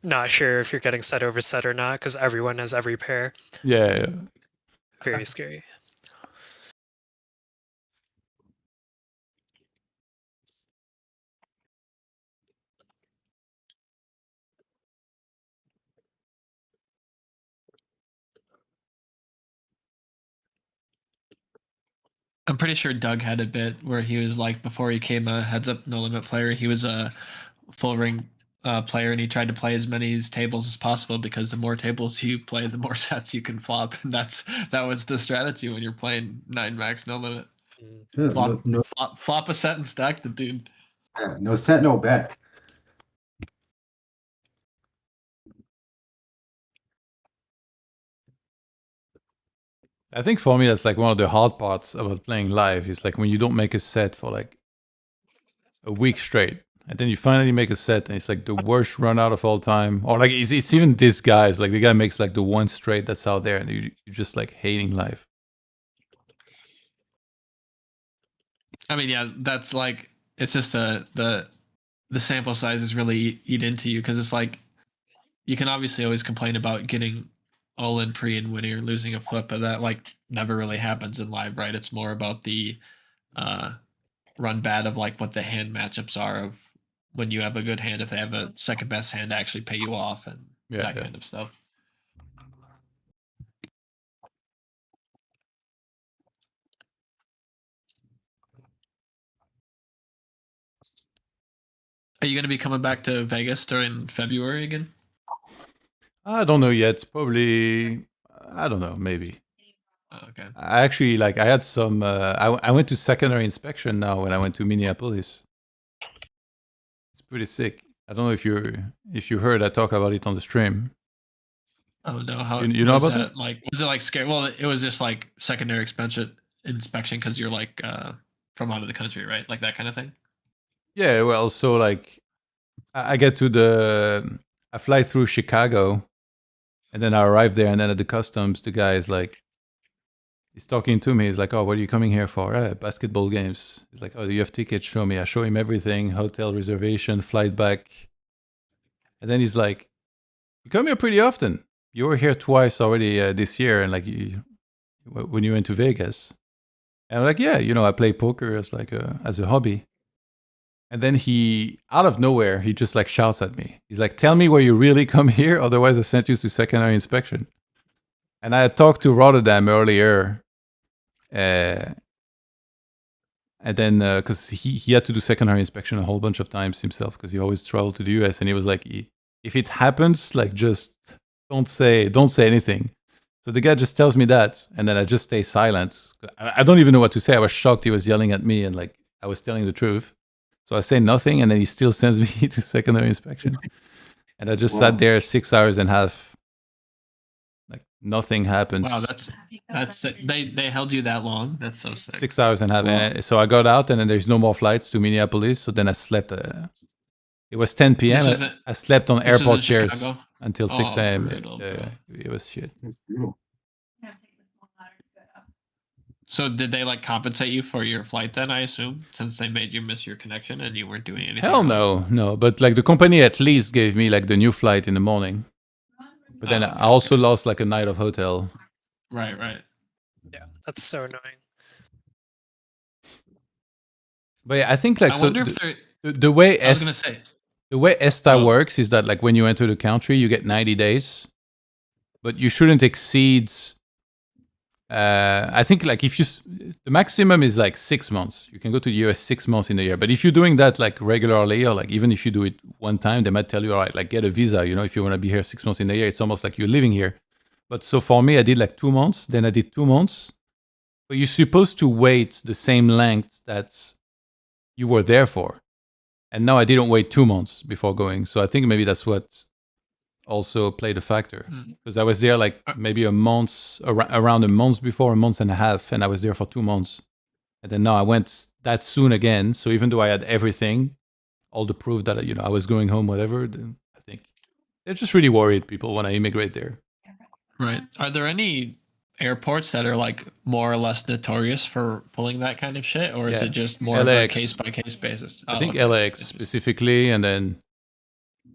not sure if you're getting set over set or not because everyone has every pair. Yeah. Very scary. I'm pretty sure Doug had a bit where he was like, before he came a heads up no limit player, he was a full ring player, and he tried to play as many tables as possible because the more tables you play, the more sets you can flop, and that was the strategy when you're playing 9 max no limit. Flop a set and stack the dude. Yeah, no set, no bet. I think for me, that's like one of the hard parts about playing live is like when you don't make a set for like a week straight. And then you finally make a set and it's like the worst run out of all time. Or like it's even this guy's like the guy makes like the one straight that's out there and you're just like hating life. I mean, yeah, that's like it's just the sample sizes really eat into you because it's like you can obviously always complain about getting all in pre and winning or losing a flip, but that like never really happens in live, right? It's more about the run bad of like what the hand matchups are of when you have a good hand, if they have a second best hand to actually pay you off and that kind of stuff. Are you going to be coming back to Vegas during February again? I don't know yet. Probably, I don't know, maybe. Oh, okay. I actually like I had some. I went to secondary inspection now when I went to Minneapolis. It's pretty sick. I don't know if you heard I talk about it on the stream. Oh no! How you know about that? Like, was it like scary? Well, it was just like secondary inspection because you're like from out of the country, right? Like that kind of thing. Yeah. Well, so like I get to I fly through Chicago, and then I arrive there, and then at the customs, the guy is like, he's talking to me. He's like, "Oh, what are you coming here for?" Basketball games. He's like, "Oh, do you have tickets? Show me." I show him everything: hotel reservation, flight back. And then he's like, "You come here pretty often. You were here twice already this year, and like when you went to Vegas." And I'm like, "Yeah, I play poker as like as a hobby." And then he, out of nowhere, he just like shouts at me. He's like, "Tell me where you really come here, otherwise I sent you to secondary inspection." And I had talked to Rotterdam earlier, and then because he had to do secondary inspection a whole bunch of times himself because he always traveled to the US, and he was like, "If it happens, like just don't say anything." So the guy just tells me that, and then I just stay silent. I don't even know what to say. I was shocked he was yelling at me, and like I was telling the truth. So I say nothing, and then he still sends me to secondary inspection. And I just sat there 6 hours and a half. Like nothing happened. Wow, that's they held you that long. That's so sick. 6 hours and a half. Wow. So I got out, and then there's no more flights to Minneapolis. So then I slept. It was 10 p.m. I slept on airport chairs until 6 a.m. It was shit. That's brutal. So did they like compensate you for your flight then, I assume, since they made you miss your connection and you weren't doing anything? Hell no. But like the company at least gave me like the new flight in the morning. But then I also lost like a night of hotel. Right. Yeah, that's so annoying. But yeah, I think like I so wonder the way the way ESTA works is that like when you enter the country, you get 90 days, but you shouldn't exceed. I think like the maximum is like 6 months. You can go to the US 6 months in a year. But if you're doing that like regularly, or like even if you do it one time, they might tell you, all right, like get a visa. If you want to be here 6 months in a year, it's almost like you're living here. But so for me, I did like 2 months. Then I did 2 months. But you're supposed to wait the same length that you were there for. And now I didn't wait 2 months before going. So I think maybe that's what also played a factor, because I was there like maybe around a month before, a month and a half, and I was there for 2 months. And then now I went that soon again. So even though I had everything, all the proof that I was going home, whatever, I think they're just really worried, people, when I immigrate there. Right. Are there any airports that are like more or less notorious for pulling that kind of shit, or is it just more of a case by case basis? I think LAX specifically, and then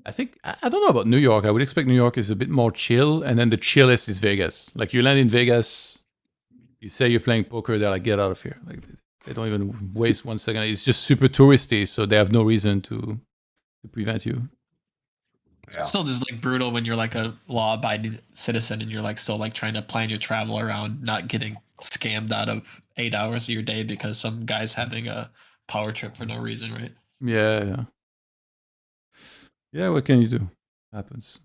I think, I don't know about New York. I would expect New York is a bit more chill, and then the chillest is Vegas. Like you land in Vegas, you say you're playing poker, they're like, get out of here. Like they don't even waste 1 second. It's just super touristy, so they have no reason to prevent you. Yeah. It's still just like brutal when you're like a law-abiding citizen and you're like still like trying to plan your travel around not getting scammed out of 8 hours of your day because some guy's having a power trip for no reason, right? Yeah, what can you do? Happens.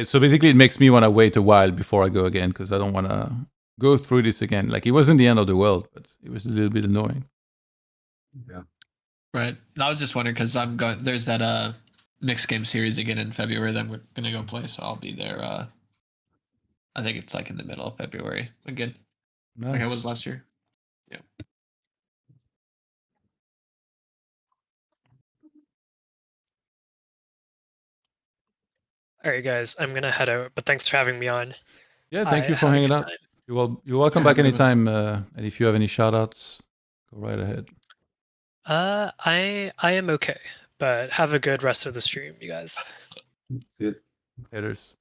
So basically it makes me want to wait a while before I go again, because I don't want to go through this again. Like it wasn't the end of the world, but it was a little bit annoying. Yeah. Right. I was just wondering because I'm going. There's that mixed game series again in February that we're gonna go play, so I'll be there. I think it's like in the middle of February again, like I was Nice. last year. Yeah. All right, guys, I'm gonna head out, but thanks for having me on. Yeah, thank you for had a hanging good out. time. You're welcome Yeah, back have a good one. anytime. And if you have any shout outs, go right ahead. I am okay, but have a good rest of the stream, you guys. See it. Haters.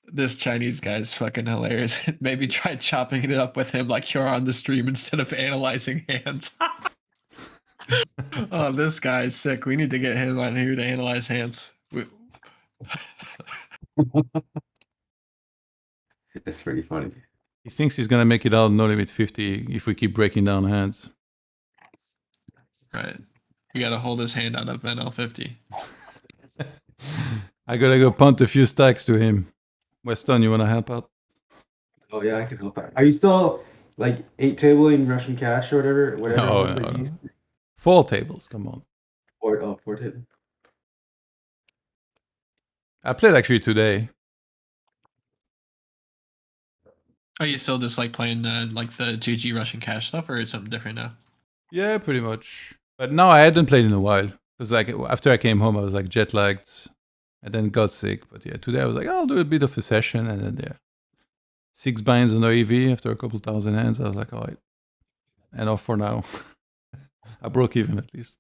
This Chinese guy's fucking hilarious. Maybe try chopping it up with him like you're on the stream instead of analyzing hands. Oh, this guy's sick. We need to get him on here to analyze hands. It's pretty funny. He thinks he's gonna make it out no limit 50 if we keep breaking down hands. Right. We gotta hold his hand out of NL50. I gotta go punt a few stacks to him. Weston, you wanna help out? Oh yeah, I can help out. Are you still like 8 tabling Russian cash or whatever it No, was that no, you no. used? 4 tables, come on. Or 4 table. I played actually today. Are you still just like playing like the GG Russian cash stuff, or is something different now? Yeah, pretty much. But no, I hadn't played in a while. Because like after I came home, I was like jet lagged and then got sick. But yeah, today I was like, I'll do a bit of a session, and then yeah, 6 binds on the EV after a couple thousand hands. I was like, all right, enough for now. I broke even at least.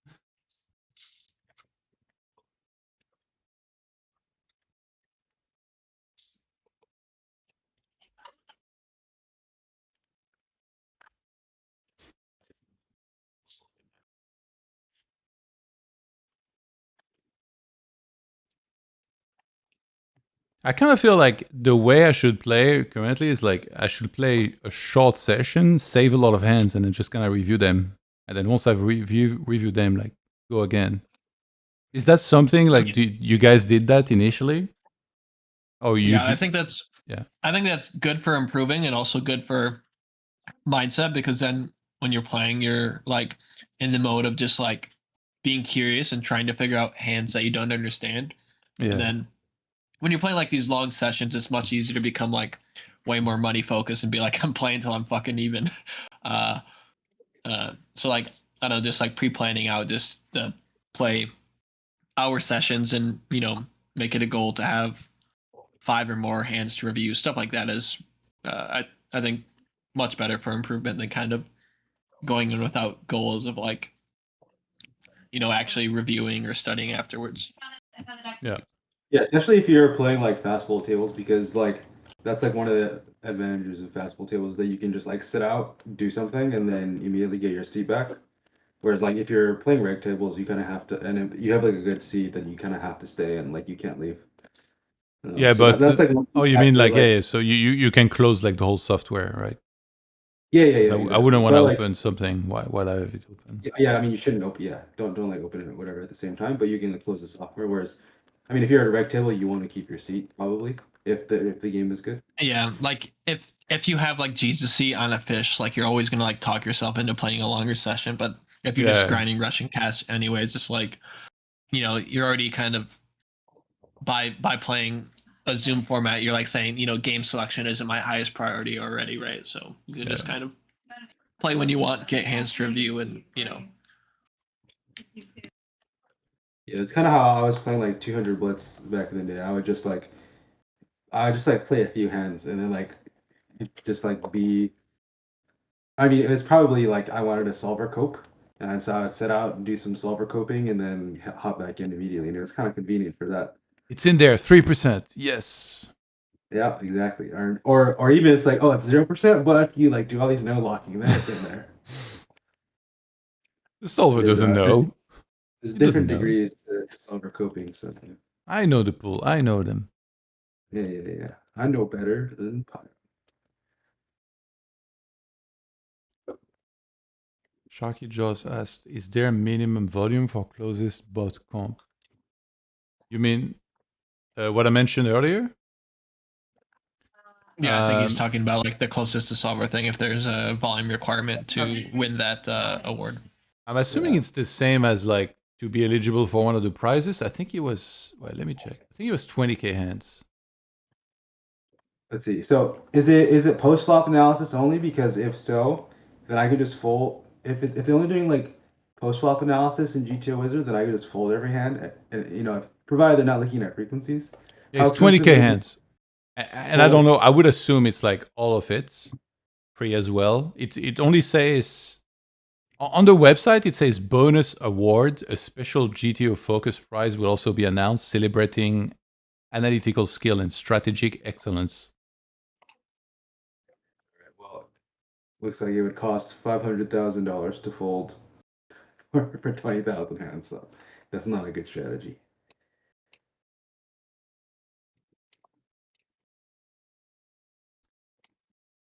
I kind of feel like the way I should play currently is like I should play a short session, save a lot of hands, and then just kind of review them. And then once I've reviewed them, like go again. Is that something like you guys did that initially? Oh, I think that's yeah. I think that's good for improving and also good for mindset, because then when you're playing, you're like in the mode of just like being curious and trying to figure out hands that you don't understand. Yeah. And then when you're playing like these long sessions, it's much easier to become like way more money focused and be like, I'm playing till I'm fucking even. So like, I don't know, just like pre-planning out just to play hour sessions and, you know, make it a goal to have 5 or more hands to review. Stuff like that is, I think, much better for improvement than kind of going in without goals of like, you know, actually reviewing or studying afterwards. Yeah. Yeah, especially if you're playing like fastball tables, because like that's like one of the advantages of fastball tables, that you can just like sit out, do something, and then immediately get your seat back. Whereas like if you're playing reg tables, you kind of have to, and if you have like a good seat, then you kind of have to stay and like you can't leave. Yeah, so but that's like oh, you mean like yeah? So you can close like the whole software, right? Yeah. Exactly. I wouldn't want to open something while I have it open. Yeah, I mean you shouldn't open. Yeah, don't like open it or whatever at the same time. But you can close the software. Whereas, I mean, if you're at a reg table, you want to keep your seat probably if the game is good. Yeah, like if you have like Jesus on a fish, like you're always gonna like talk yourself into playing a longer session. But if you're just grinding Russian cash anyway, it's just like, you know, you're already kind of by playing a Zoom format, you're like saying, you know, game selection isn't my highest priority already, right? So you can just kind of play when you want, get hands to review, and you know. Yeah, it's kind of how I was playing like 200 Blitz back in the day. I would just like play a few hands and then like just like be. I mean, it was probably like I wanted a solver cope, and so I would set out and do some solver coping and then hop back in immediately, and it was kind of convenient for that. It's in there, 3%. Yes. Yeah, exactly. Or even it's like, oh, it's 0%, but you like do all these no locking, then it's in there. The solver doesn't know. There's different degrees to solver coping. So I know the pool. I know them. Yeah. I know better than Pie. Sharky Jaws asked, is there a minimum volume for closest bot comp? You mean what I mentioned earlier? Yeah, I think he's talking about like the closest to solver thing, if there's a volume requirement to win that award. I'm assuming it's the same as like to be eligible for one of the prizes. I think it was. Well, let me check. I think it was 20K hands. Let's see. So is it post flop analysis only? Because if so, then I could just fold. If they're only doing like post flop analysis in GTO Wizard, then I could just fold every hand, and you know, provided they're not looking at frequencies. Yeah, it's expensive 20K is it? hands, and I don't know. I would assume it's like all of it, free as well. It only says on the website. It says bonus award. A special GTO focus prize will also be announced, celebrating analytical skill and strategic excellence. Well, looks like it would cost $500,000 to fold for 20,000 hands. So that's not a good strategy.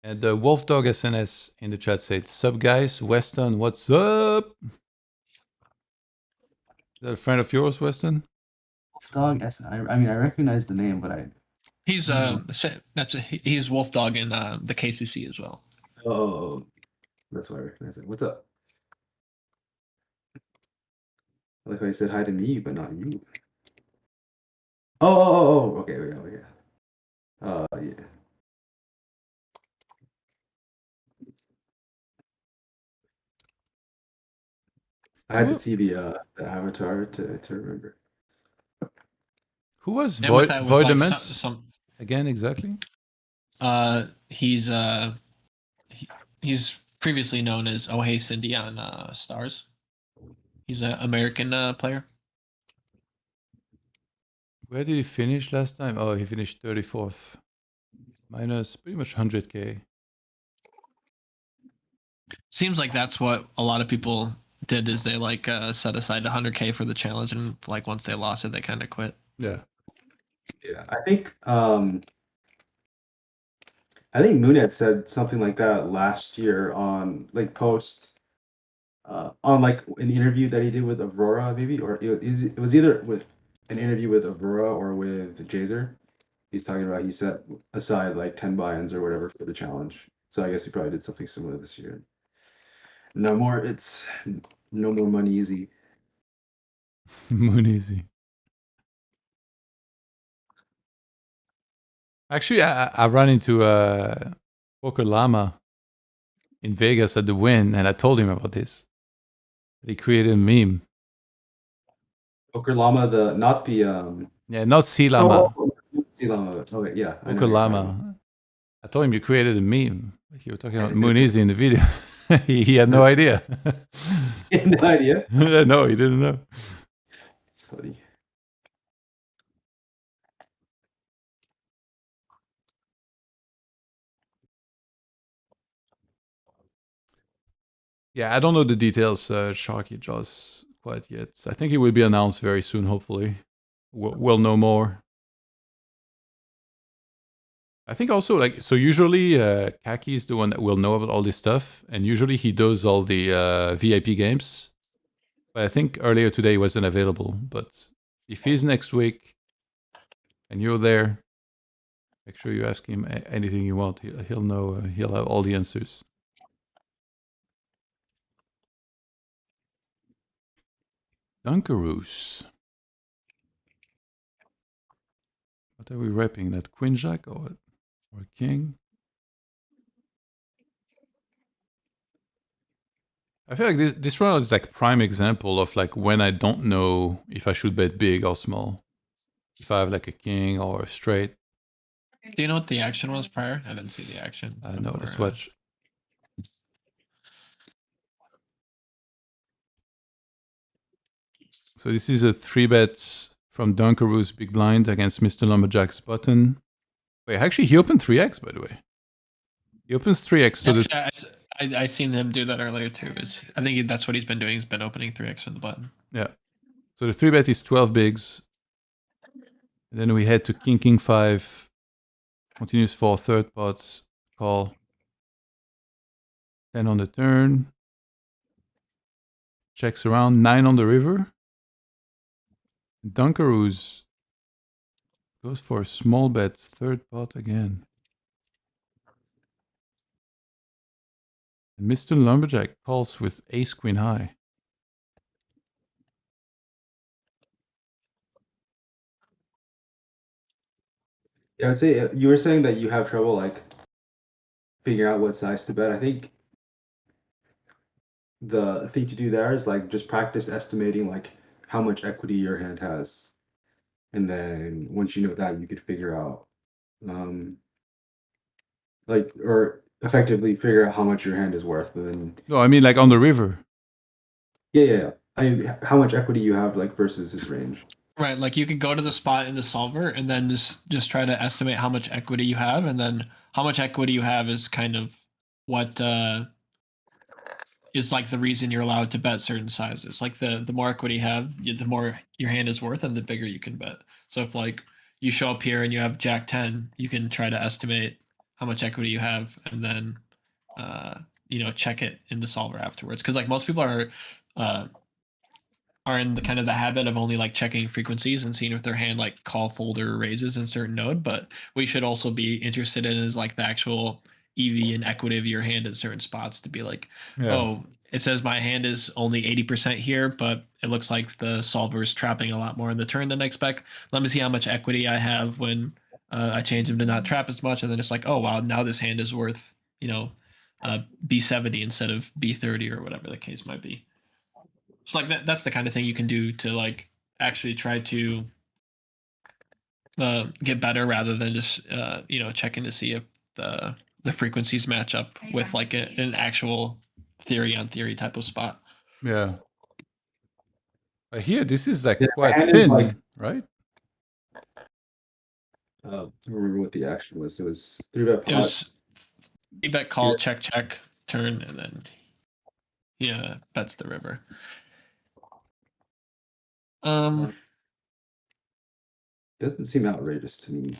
And the Wolfdog SNS in the chat said, "Sup guys, Weston, what's up?" Is that a friend of yours, Weston? Dog, I mean, I recognize the name, but He's he's Wolfdog in the KCC as well. oh, that's why I recognize it. What's up? I like how I said hi to me, but not you. Oh, okay, yeah. Yeah. I had to see the avatar to remember. Who was And with that, with like Voidemans? some Again, exactly. He's previously known as Oh Hey Cindy on Stars. He's an American player. Where did he finish last time? Oh, he finished 34th. Minus pretty much 100K. Seems like that's what a lot of people did, is they like set aside 100K for the challenge, and like once they lost it, they kind of quit. Yeah. Yeah, I think Moonhead said something like that last year on like post on like an interview that he did with Aurora, maybe, or it was either with an interview with Aurora or with Jazer. He's talking about he set aside like 10 buy-ins or whatever for the challenge. So I guess he probably did something similar this year. No more money easy. Moon easy. Actually, I ran into Poker Llama in Vegas at the Win, and I told him about this. He created a meme. Poker Llama, not Sea Llama. Sea Llama. Okay, yeah. Poker Llama. I told him you created a meme. Like you were talking about Moon easy in the video. he had no idea. He had no idea? No, he didn't know. It's funny. Yeah, I don't know the details, Sharky Jaws, quite yet. I think it will be announced very soon, hopefully. We'll know more. I think also, like, so usually Kaki is the one that will know about all this stuff, and usually he does all the VIP games. But I think earlier today he wasn't available. But if he's next week and you're there, make sure you ask him anything you want. He'll know, he'll have all the answers. Dunkaroos. What are we repping? That Queen Jack or King? I feel like this round is like prime example of like when I don't know if I should bet big or small. If I have like a king or a straight. Do you know what the action was prior? I didn't see the action. No, let's watch. So this is a 3-bet from Dunkaroos big blind against Mr. Lumberjack's button. Wait, actually he opened 3x, by the way. He opens 3x. So I seen him do that earlier too. I think that's what he's been doing. He's been opening 3x from the button. Yeah. So the 3-bet is 12 bigs. And then we head to King 5. Continues for third pots. Call. 10 on the turn. Checks around. 9 on the river. Dunkaroos goes for a small bet. Third pot again. And Mr. Lumberjack calls with ace queen high. Yeah, I'd say you were saying that you have trouble like figuring out what size to bet. I think the thing to do there is like just practice estimating like how much equity your hand has. And then once you know that, you could figure out um like or effectively figure out how much your hand is worth. And then No, I mean like on the river. yeah. How much equity you have like versus his range. Right, like you could go to the spot in the solver and then just try to estimate how much equity you have, and then how much equity you have is kind of what is like the reason you're allowed to bet certain sizes. Like the more equity you have, the more your hand is worth, and the bigger you can bet. So if like you show up here and you have Jack 10, you can try to estimate how much equity you have, and then check it in the solver afterwards. Because like most people uh, are in the kind of the habit of only like checking frequencies and seeing if their hand like call folder raises in certain node. But what you should also be interested in is like the actual EV and equity of your hand in certain spots to be like, Yeah. oh, it says my hand is only 80% here, but it looks like the solver is trapping a lot more in the turn than I expect. Let me see how much equity I have when I change them to not trap as much. And then it's like, oh, wow, now this hand is worth, B70 instead of B30 or whatever the case might be. So like that's the kind of thing you can do to like actually try to get better rather than just checking to see if the frequencies match up with like an actual theory on theory type of spot. Yeah. Here, this is like Yeah, my quite hand is thin, like right? I don't remember what the action was. It was 3-bet pot. It was 3-bet call, check, turn, and then bets the river. Doesn't seem outrageous to me.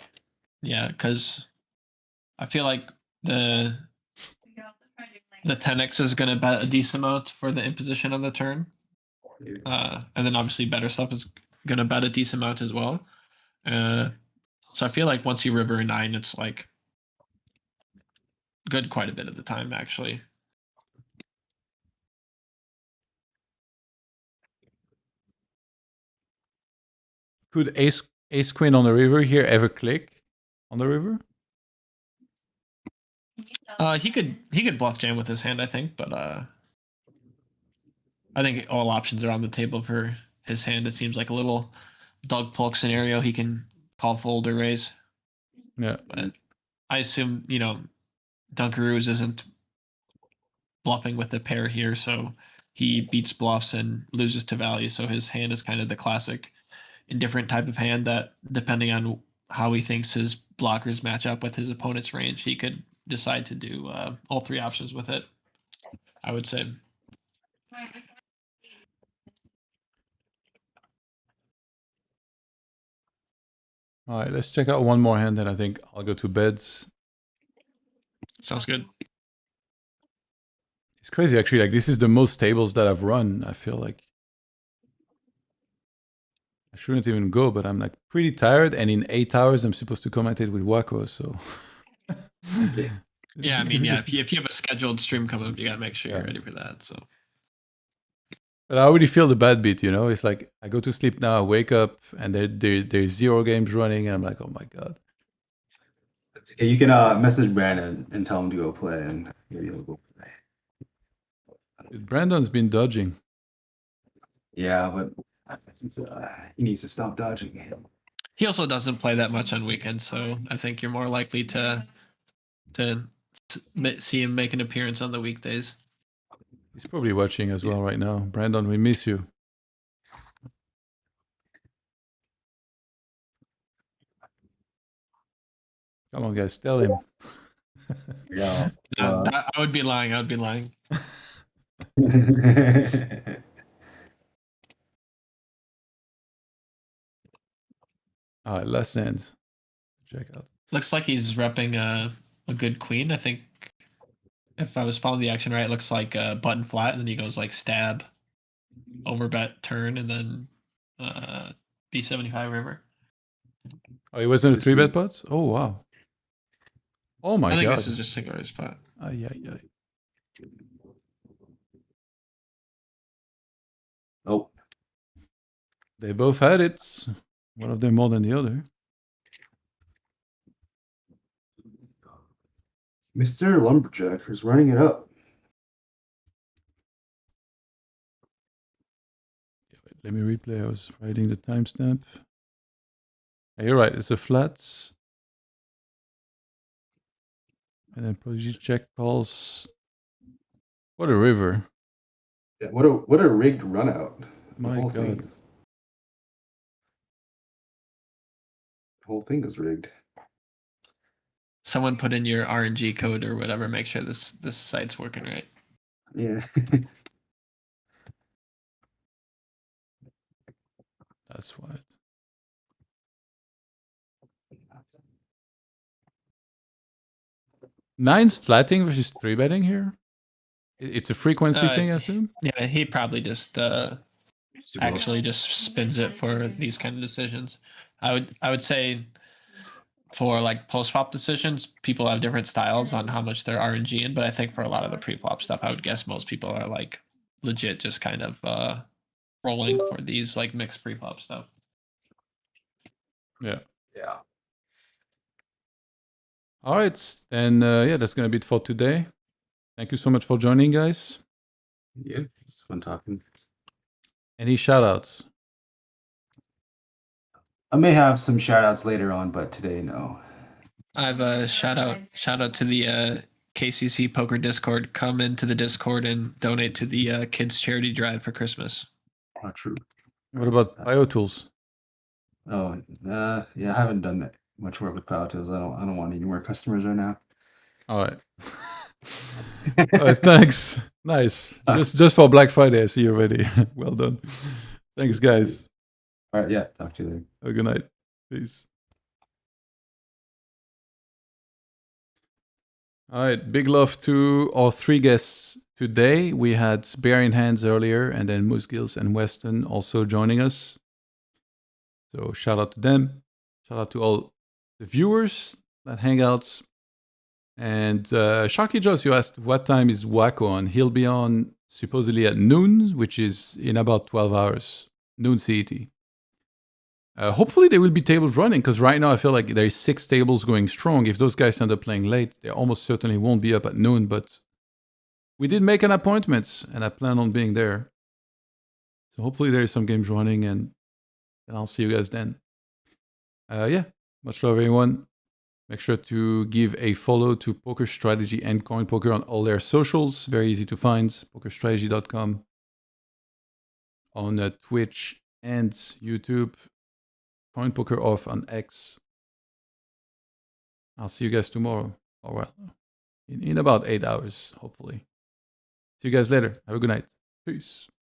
Yeah, because I feel like the 10x is going to bet a decent amount for the imposition on the turn. And then obviously better stuff is going to bet a decent amount as well. So I feel like once you river a 9, it's like good quite a bit of the time, actually. Could ace queen on the river here ever click on the river? He could bluff jam with his hand, I think, but I think all options are on the table for his hand. It seems like a little Doug Polk scenario. He can call fold or raise. Yeah. But I assume, Dunkaroos isn't bluffing with the pair here, so he beats bluffs and loses to value. So his hand is kind of the classic indifferent type of hand that, depending on how he thinks his blockers match up with his opponent's range, he could decide to do all three options with it, I would say. All right, let's check out one more hand, then I think I'll go to beds. Sounds good. It's crazy, actually. Like, this is the most tables that I've run. I feel like I shouldn't even go, but I'm like pretty tired. And in 8 hours, I'm supposed to commentate with Waco. So yeah, I mean, yeah. If you have a scheduled stream coming up, you gotta make sure you're ready for that. So. But I already feel the bad beat, It's like I go to sleep now, I wake up, and there's 0 games running, and I'm like, oh my god. Okay, you can message Brandon and tell him to go play, and maybe he'll go play. Dude, Brandon's been dodging. Yeah, but he needs to stop dodging. He also doesn't play that much on weekends, so I think you're more likely to see him make an appearance on the weekdays. He's probably watching as well right now. Brandon, we miss you. Come on, guys, tell him. Yeah. I would be lying. I would be lying. All right, last hand. Check out. Looks like he's repping a good queen. I think if I was following the action right, it looks like button flat, and then he goes like stab, overbet turn, and then B75 river. Oh, he wasn't a 3-bet pot? Oh, wow. Oh my god. I think this is just single raise pot. Yeah. Oh. They both had it. One of them more than the other. Mr. Lumberjack, who's running it up. Let me replay. I was writing the timestamp. You're right. It's a flats. And then Prodigy check calls. What a river. Yeah, what a rigged run out. My God. The whole thing is rigged. Someone put in your RNG code or whatever. Make sure this site's working right. Yeah. That's what. Nine's flatting versus 3-betting here? It's a frequency thing, I assume? Yeah, he probably just actually just spins it for these kind of decisions. I would say for like post-flop decisions, people have different styles on how much they're RNG in, but I think for a lot of the pre-flop stuff, I would guess most people are like legit just kind of rolling for these like mixed pre-flop stuff. Yeah. Yeah. All right. Then, yeah, that's going to be it for today. Thank you so much for joining, guys. Yeah, it's fun talking. Any shout-outs? I may have some shout outs later on, but today, no. I have a shout out to the KCC Poker Discord. Come into the Discord and donate to the kids charity drive for Christmas. Not true. What about BioTools? Oh, yeah, I haven't done much work with PowerTools. I don't want any more customers right now. All right. All right, thanks. Nice. Just for Black Friday, I see you already. Well done. Thanks, guys. All right, yeah, talk to you later. Have a good night. Peace. All right, big love to our 3 guests today. We had Bear in Hands earlier, and then Moose Gills and Weston also joining us. So shout out to them. Shout out to all the viewers that hang out. And Sharky Joss, you asked what time is Wacko on? He'll be on supposedly at noon, which is in about 12 hours, noon CET. Hopefully there will be tables running, because right now I feel like there's 6 tables going strong. If those guys end up playing late, they almost certainly won't be up at noon, but we did make an appointment, and I plan on being there. So hopefully there is some games running, and I'll see you guys then. Yeah, much love, everyone. Make sure to give a follow to Poker Strategy and CoinPoker on all their socials. Very easy to find. PokerStrategy.com. On Twitch and YouTube. CoinPoker off on X. I'll see you guys tomorrow. Or well, in about 8 hours, hopefully. See you guys later. Have a good night. Peace.